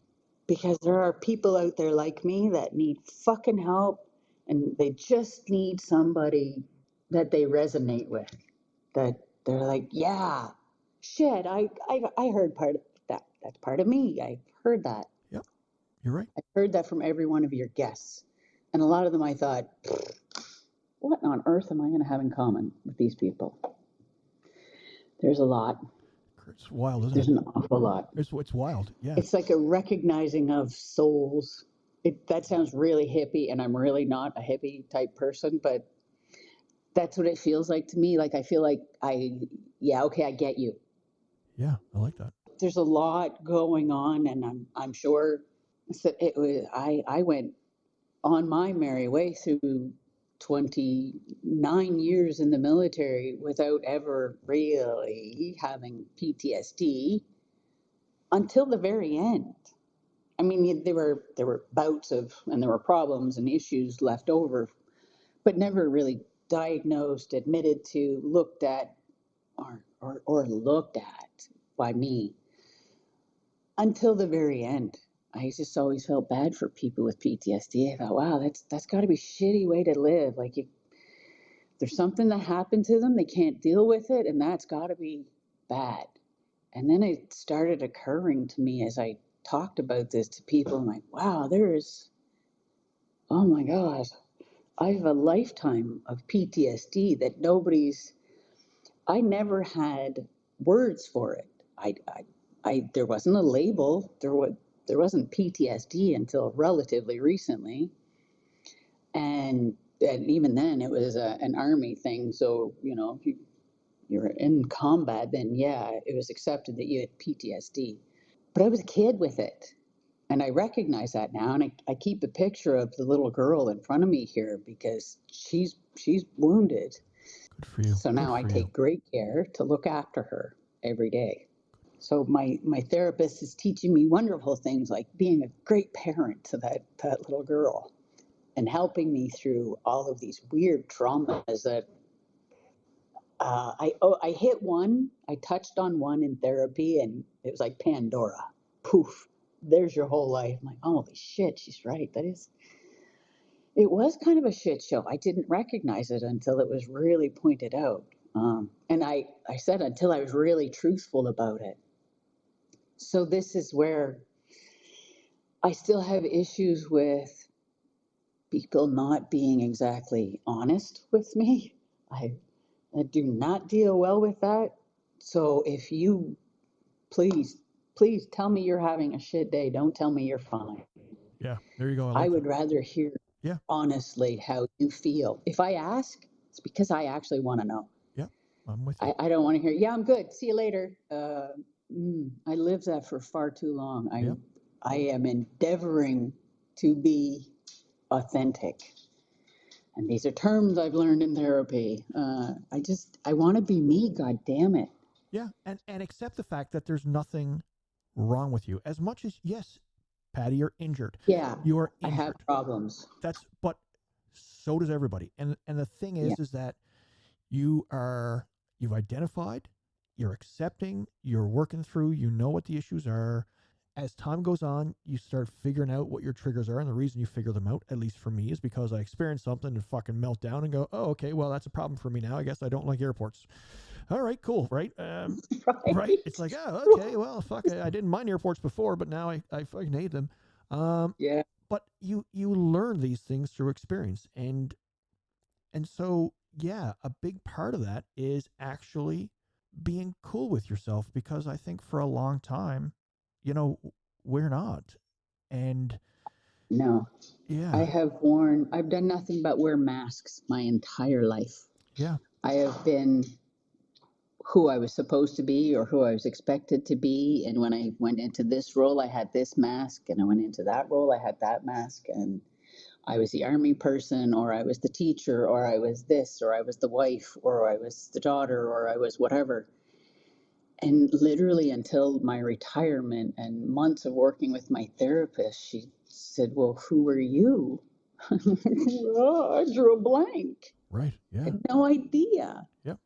Because there are people out there like me that need fucking help and they just need somebody that they resonate with. That they're like, yeah, shit, I heard part of that. That's part of me. I've heard that. Yep. You're right. I've heard that from every one of your guests. And a lot of them I thought, what on earth am I going to have in common with these people? There's a lot. It's wild, isn't There's it? an awful lot. It's wild. Yeah. It's like a recognizing of souls. That sounds really hippie, and I'm really not a hippie type person, but that's what it feels like to me. Like I feel like I get you. Yeah, I like that. There's a lot going on, and I'm sure it was. I went on my merry way through 29 years in the military without ever really having PTSD until the very end. I mean, there were bouts of, and there were problems and issues left over, but never really diagnosed, admitted to, looked at, or looked at by me until the very end. I just always felt bad for people with PTSD. I thought, wow, that's got to be a shitty way to live. Like, there's something that happened to them, they can't deal with it, and that's got to be bad. And then it started occurring to me as I talked about this to people. I'm like, wow, oh my God, I have a lifetime of PTSD that I never had words for it. There wasn't a label. There wasn't PTSD until relatively recently. And even then it was an Army thing. So, if you're in combat, then yeah, it was accepted that you had PTSD. But I was a kid with it. And I recognize that now. And I keep a picture of the little girl in front of me here because she's wounded. Good for you. So now I take great care to look after her every day. So my therapist is teaching me wonderful things like being a great parent to that little girl and helping me through all of these weird traumas that I hit one. I touched on one in therapy and it was like Pandora. Poof, there's your whole life. I'm like, holy shit, she's right. It was kind of a shit show. I didn't recognize it until it was really pointed out. And I said until I was really truthful about it. So this is where I still have issues with people not being exactly honest with me. I do not deal well with that. So if you please tell me you're having a shit day, don't tell me you're fine. Yeah, there you go. I would rather hear honestly how you feel. If I ask, it's because I actually want to know. Yeah, I'm with you. I don't want to hear, yeah, I'm good, see you later. I lived that for far too long. I am endeavoring to be authentic. And these are terms I've learned in therapy. I want to be me, God damn it. Yeah, and accept the fact that there's nothing wrong with you. As much as, yes, Patty, you're injured. Yeah, You are I injured. have problems. But so does everybody. And the thing is, Yeah. is that you've identified, you're accepting, you're working through, you know what the issues are. As time goes on, you start figuring out what your triggers are. And the reason you figure them out, at least for me, is because I experienced something and fucking melt down and go, oh, okay, well, that's a problem for me now. I guess I don't like airports. All right, cool, right? Right? It's like, oh, okay, well, fuck, I didn't mind airports before, but now I fucking hate them. Yeah. But you learn these things through experience. And so, yeah, a big part of that is actually being cool with yourself, because I think for a long time, we're not. And No. yeah, I've done nothing but wear masks my entire life. yeah, I have been who I was supposed to be or who I was expected to be. And when I went into this role, I had this mask. And I went into that role, I had that mask. And I was the army person, or I was the teacher, or I was this, or I was the wife, or I was the daughter, or I was whatever. And literally until my retirement and months of working with my therapist, she said, well, who are you? I drew a blank. right, I yeah, had no idea. yep,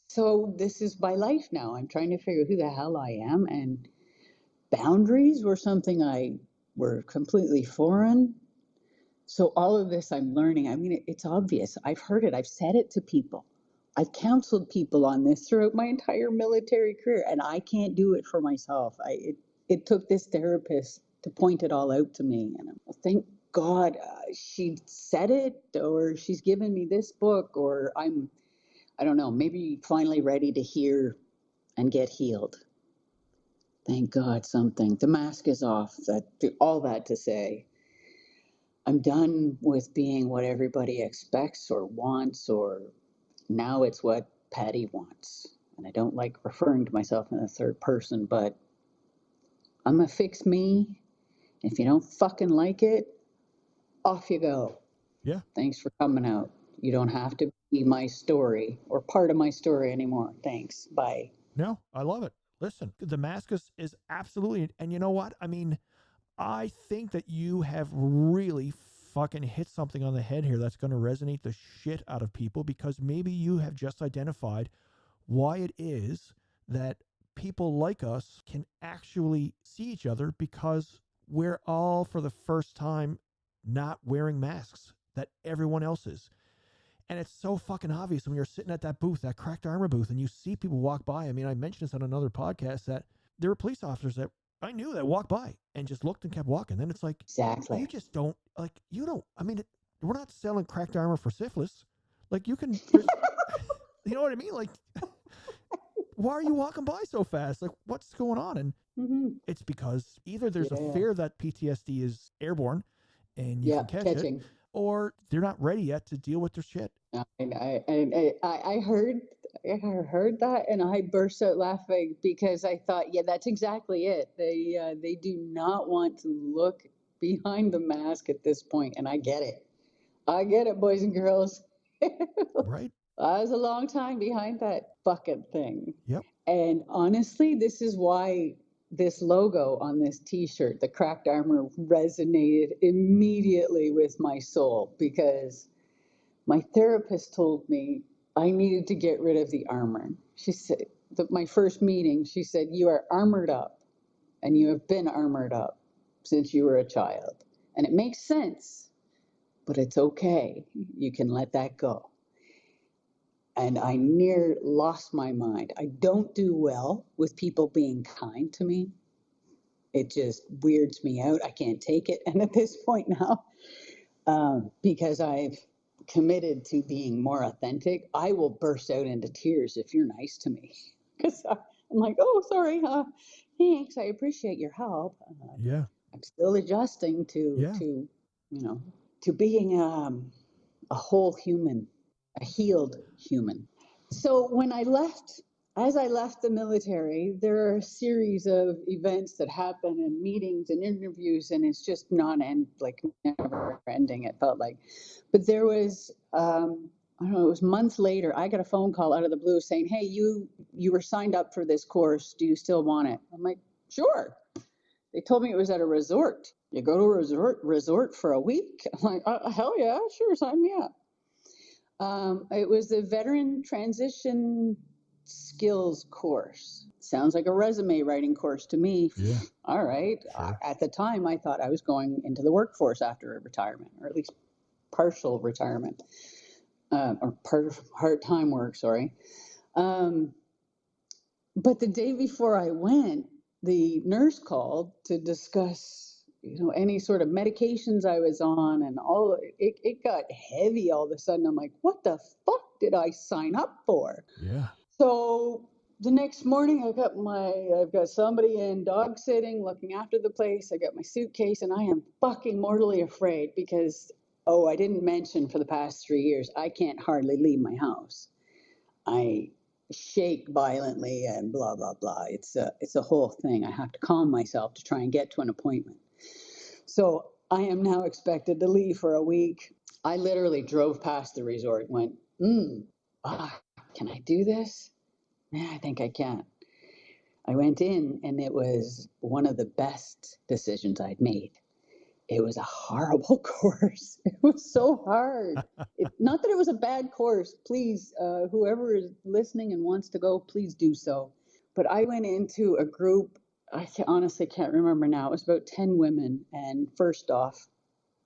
So this is my life now. I'm trying to figure out who the hell I am. And boundaries were something were completely foreign. So all of this I'm learning. I mean, it's obvious. I've heard it. I've said it to people. I've counseled people on this throughout my entire military career, and I can't do it for myself. It took this therapist to point it all out to me, and thank God she said it, or she's given me this book, or I don't know, maybe finally ready to hear and get healed. Thank God something. The mask is off. All that to say, I'm done with being what everybody expects or wants, or now it's what Patty wants. And I don't like referring to myself in the third person, but I'm gonna fix me. If you don't fucking like it, off you go. yeah. Thanks for coming out. You don't have to be my story or part of my story anymore. Thanks. Bye. No, I love it. Listen, the mask is absolutely, and you know what? I mean, I think that you have really fucking hit something on the head here that's going to resonate the shit out of people, because maybe you have just identified why it is that people like us can actually see each other, because we're all, for the first time, not wearing masks that everyone else is. And it's so fucking obvious when you're sitting at that booth, that Cracked Armor booth, and you see people walk by. I mean, I mentioned this on another podcast, that there were police officers that I knew that walked by and just looked and kept walking. Then it's like, Exactly. you just don't, like, you don't, I mean, we're not selling Cracked Armor for syphilis. Like, you can, you know what I mean? Like, why are you walking by so fast? Like, what's going on? And it's because either there's a fear that PTSD is airborne and you can catch it, or they're not ready yet to deal with their shit. I heard that, and I burst out laughing because I thought, yeah, that's exactly it. They do not want to look behind the mask at this point, and I get it. I get it, boys and girls. Right. I was a long time behind that bucket thing. Yep. And honestly, this is why this logo on this t-shirt, the Cracked Armor, resonated immediately with my soul, because my therapist told me I needed to get rid of the armor. She said, my first meeting, she said, you are armored up, and you have been armored up since you were a child. And it makes sense, but it's okay. You can let that go. And I near lost my mind. I don't do well with people being kind to me. It just weirds me out. I can't take it. And at this point now, because I've committed to being more authentic, I will burst out into tears if you're nice to me. Because I'm like, oh, sorry. Thanks. I appreciate your help. Yeah. I'm still adjusting to being a whole human, a healed human. So when I left as I left the military, there are a series of events that happen and meetings and interviews, and it's just never ending, it felt like. But there was, I don't know, it was months later, I got a phone call out of the blue saying, hey, you were signed up for this course. Do you still want it? I'm like, sure. They told me it was at a resort. You go to a resort for a week? I'm like, hell yeah, sure, sign me up. It was the Veteran Transition Skills course. Sounds like a resume writing course to me. Yeah. All right. Sure. At the time, I thought I was going into the workforce after retirement, or at least partial retirement, or part-time work, sorry. But the day before I went, the nurse called to discuss, any sort of medications I was on, and it got heavy all of a sudden. I'm like, what the fuck did I sign up for? Yeah. So the next morning, I've got somebody in dog sitting, looking after the place. I got my suitcase, and I am fucking mortally afraid because, I didn't mention for the past 3 years, I can't hardly leave my house. I shake violently and blah, blah, blah. It's a whole thing. I have to calm myself to try and get to an appointment. So I am now expected to leave for a week. I literally drove past the resort and went, can I do this? Yeah, I think I can. I went in, and it was one of the best decisions I'd made. It was a horrible course. It was so hard. Not that it was a bad course. Please, whoever is listening and wants to go, please do so. But I went into a group, I honestly can't remember now. It was about 10 women. And first off,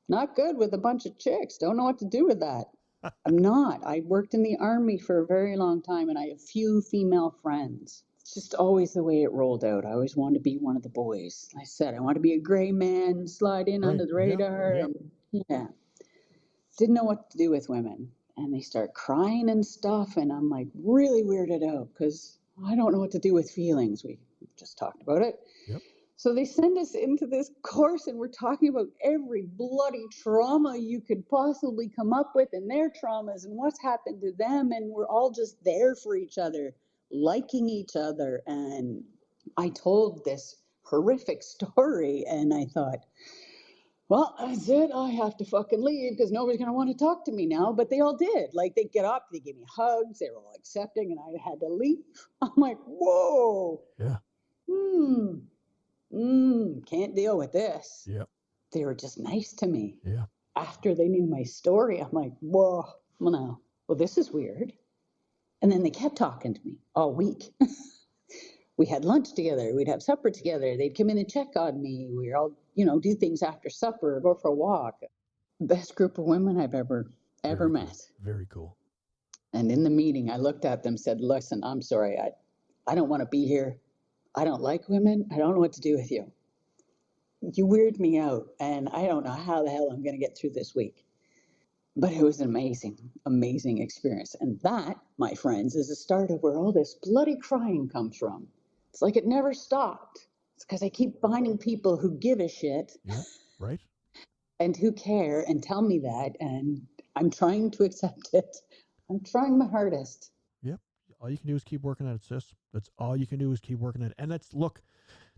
not good with a bunch of chicks. Don't know what to do with that. I'm not. I worked in the Army for a very long time, and I have few female friends. It's just always the way it rolled out. I always wanted to be one of the boys. I said, I want to be a gray man, slide in under the radar. Yep. And yeah, didn't know what to do with women. And they start crying and stuff. And I'm like really weirded out because I don't know what to do with feelings. We just talked about it. Yep. So they send us into this course, and we're talking about every bloody trauma you could possibly come up with, and their traumas and what's happened to them. And we're all just there for each other, liking each other. And I told this horrific story, and I thought, well, that's it. I have to fucking leave because nobody's going to want to talk to me now. But they all did. Like, they get up, they give me hugs, they were all accepting, and I had to leave. I'm like, whoa. Yeah. Can't deal with this. Yep. They were just nice to me. Yeah. After they knew my story, I'm like, whoa, well, this is weird. And then they kept talking to me all week. We had lunch together. We'd have supper together. They'd come in and check on me. We'd all, do things after supper, go for a walk. Best group of women I've ever met. Very cool. And in the meeting, I looked at them and said, listen, I'm sorry. I don't want to be here. I don't like women. I don't know what to do with you. You weird me out, and I don't know how the hell I'm going to get through this week. But it was an amazing, amazing experience. And that, my friends, is the start of where all this bloody crying comes from. It's like it never stopped. It's because I keep finding people who give a shit. Yeah, right. And who care and tell me that. And I'm trying to accept it. I'm trying my hardest. Yep. All you can do is keep working at it, sis. That's all you can do is keep working at it. And look,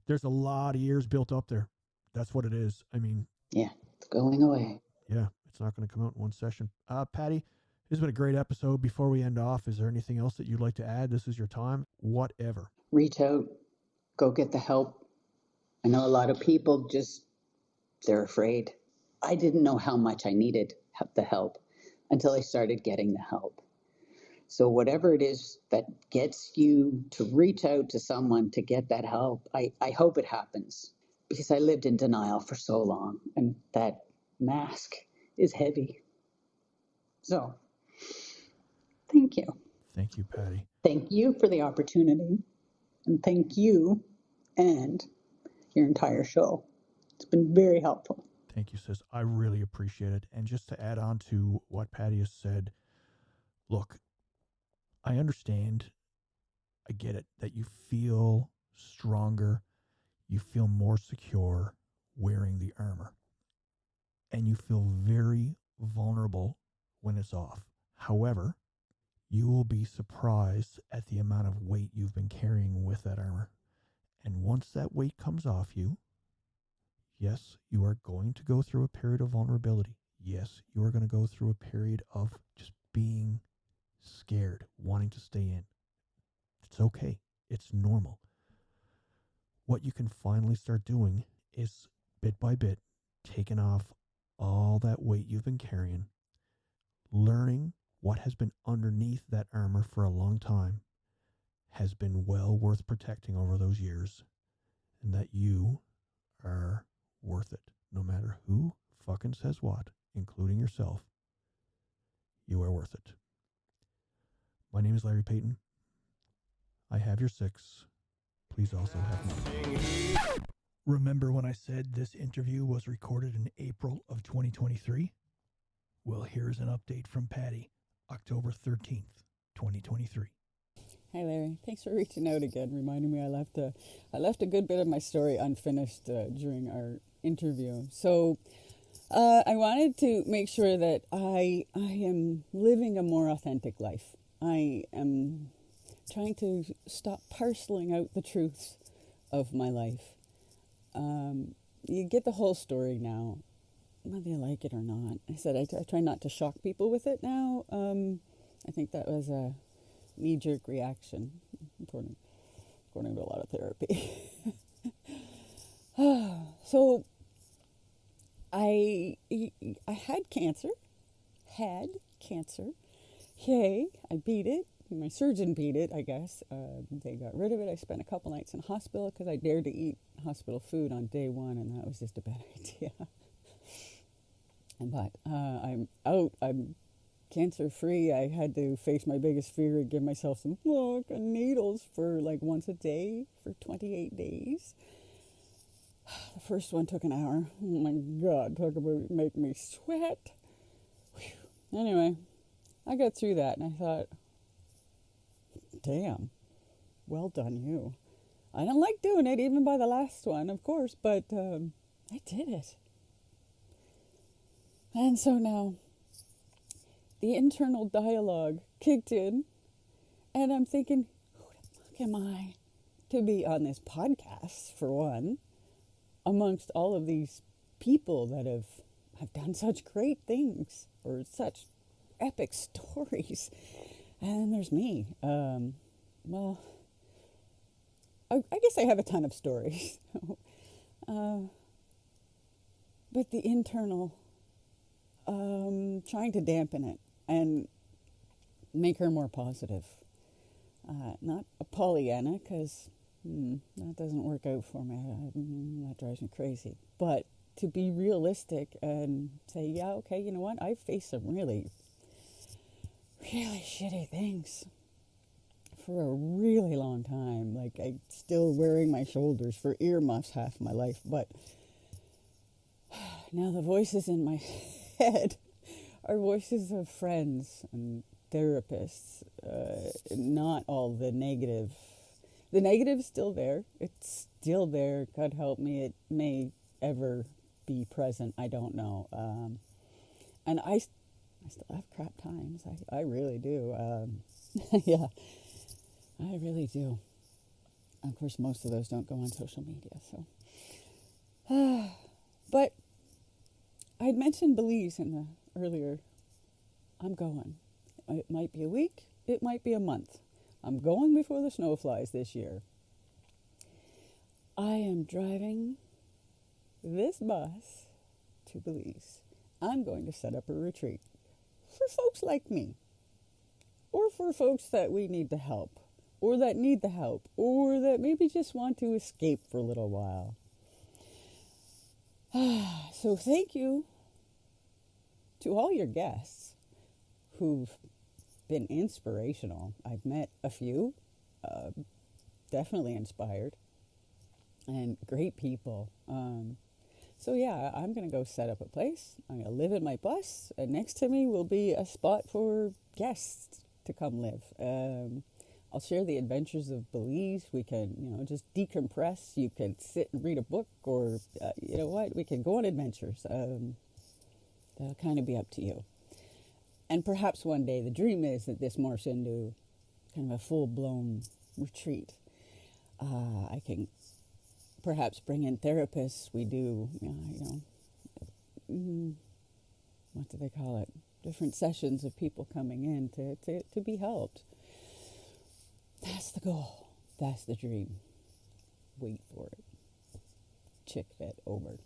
there's a lot of years built up there. That's what it is. I mean, yeah, it's going away. Yeah, it's not going to come out in one session. Patty, this has been a great episode. Before we end off, is there anything else that you'd like to add? This is your time. Whatever. Reach out. Go get the help. I know a lot of people they're afraid. I didn't know how much I needed the help until I started getting the help. So whatever it is that gets you to reach out to someone to get that help, I hope it happens, because I lived in denial for so long, and that mask is heavy. So thank you. Thank you, Patty. Thank you for the opportunity, and thank you and your entire show. It's been very helpful. Thank you, sis. I really appreciate it. And just to add on to what Patty has said, look, I understand, I get it, that you feel stronger, you feel more secure wearing the armor, and you feel very vulnerable when it's off. However, you will be surprised at the amount of weight you've been carrying with that armor. And once that weight comes off you, yes, you are going to go through a period of vulnerability. Yes, you are going to go through a period of just being scared, wanting to stay in. It's okay. It's normal. What you can finally start doing is, bit by bit, taking off all that weight you've been carrying, learning what has been underneath that armor for a long time has been well worth protecting over those years, and that you are worth it. No matter who fucking says what, including yourself, you are worth it. My name is Larry Payton. I have your 6. Please also have mine. Remember when I said this interview was recorded in April of 2023? Well, here's an update from Patty, October 13th, 2023. Hi, Larry. Thanks for reaching out again, reminding me I left a good bit of my story unfinished during our interview. So I wanted to make sure that I am living a more authentic life. I am trying to stop parceling out the truths of my life. You get the whole story now, whether you like it or not. I said I try not to shock people with it now. I think that was a knee-jerk reaction, according to a lot of therapy. So I had cancer. Yay, I beat it. My surgeon beat it, I guess. They got rid of it. I spent a couple nights in hospital because I dared to eat hospital food on day 1, and that was just a bad idea. But I'm out. I'm cancer-free. I had to face my biggest fear and give myself some fucking needles for like once a day for 28 days. The first one took an hour. Oh my God, talk about make me sweat. Whew. Anyway, I got through that and I thought, damn, well done you. I didn't like doing it, even by the last one, of course, but I did it. And so now, the internal dialogue kicked in, and I'm thinking, who the fuck am I to be on this podcast, for one, amongst all of these people that have done such great things, or such epic stories. And then there's me. Well, I guess I have a ton of stories. But the internal, trying to dampen it and make her more positive. Not a Pollyanna, because that doesn't work out for me. That drives me crazy. But to be realistic and say, yeah, okay, you know what? I've faced some really shitty things for a really long time. Like, I'm still wearing my shoulders for earmuffs half my life. But now the voices in my head are voices of friends and therapists. Not all the negative. The negative's still there. It's still there. God help me, it may ever be present. I don't know. And I still have crap times. I really do. Yeah, I really do. Of course, most of those don't go on social media. So, but I'd mentioned Belize in the earlier. I'm going. It might be a week. It might be a month. I'm going before the snow flies this year. I am driving this bus to Belize. I'm going to set up a retreat for folks like me, or for folks that we need to help, or that need the help, or that maybe just want to escape for a little while. So thank you to all your guests who've been inspirational. I've met a few, definitely inspired, and great people. So yeah, I'm going to go set up a place. I'm going to live in my bus, and next to me will be a spot for guests to come live. I'll share the adventures of Belize. We can, just decompress. You can sit and read a book, or, we can go on adventures. That'll kind of be up to you. And perhaps one day the dream is that this morphs into kind of a full-blown retreat. I can perhaps bring in therapists. We do, what do they call it? Different sessions of people coming in to be helped. That's the goal. That's the dream. Wait for it. Chick vet over.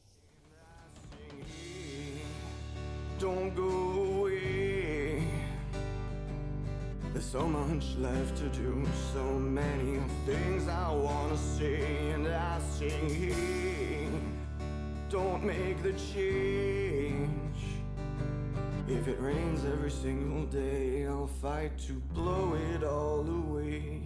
Don't go away. There's so much left to do, so many things I wanna say, and I sing. Don't make the change. If it rains every single day, I'll fight to blow it all away.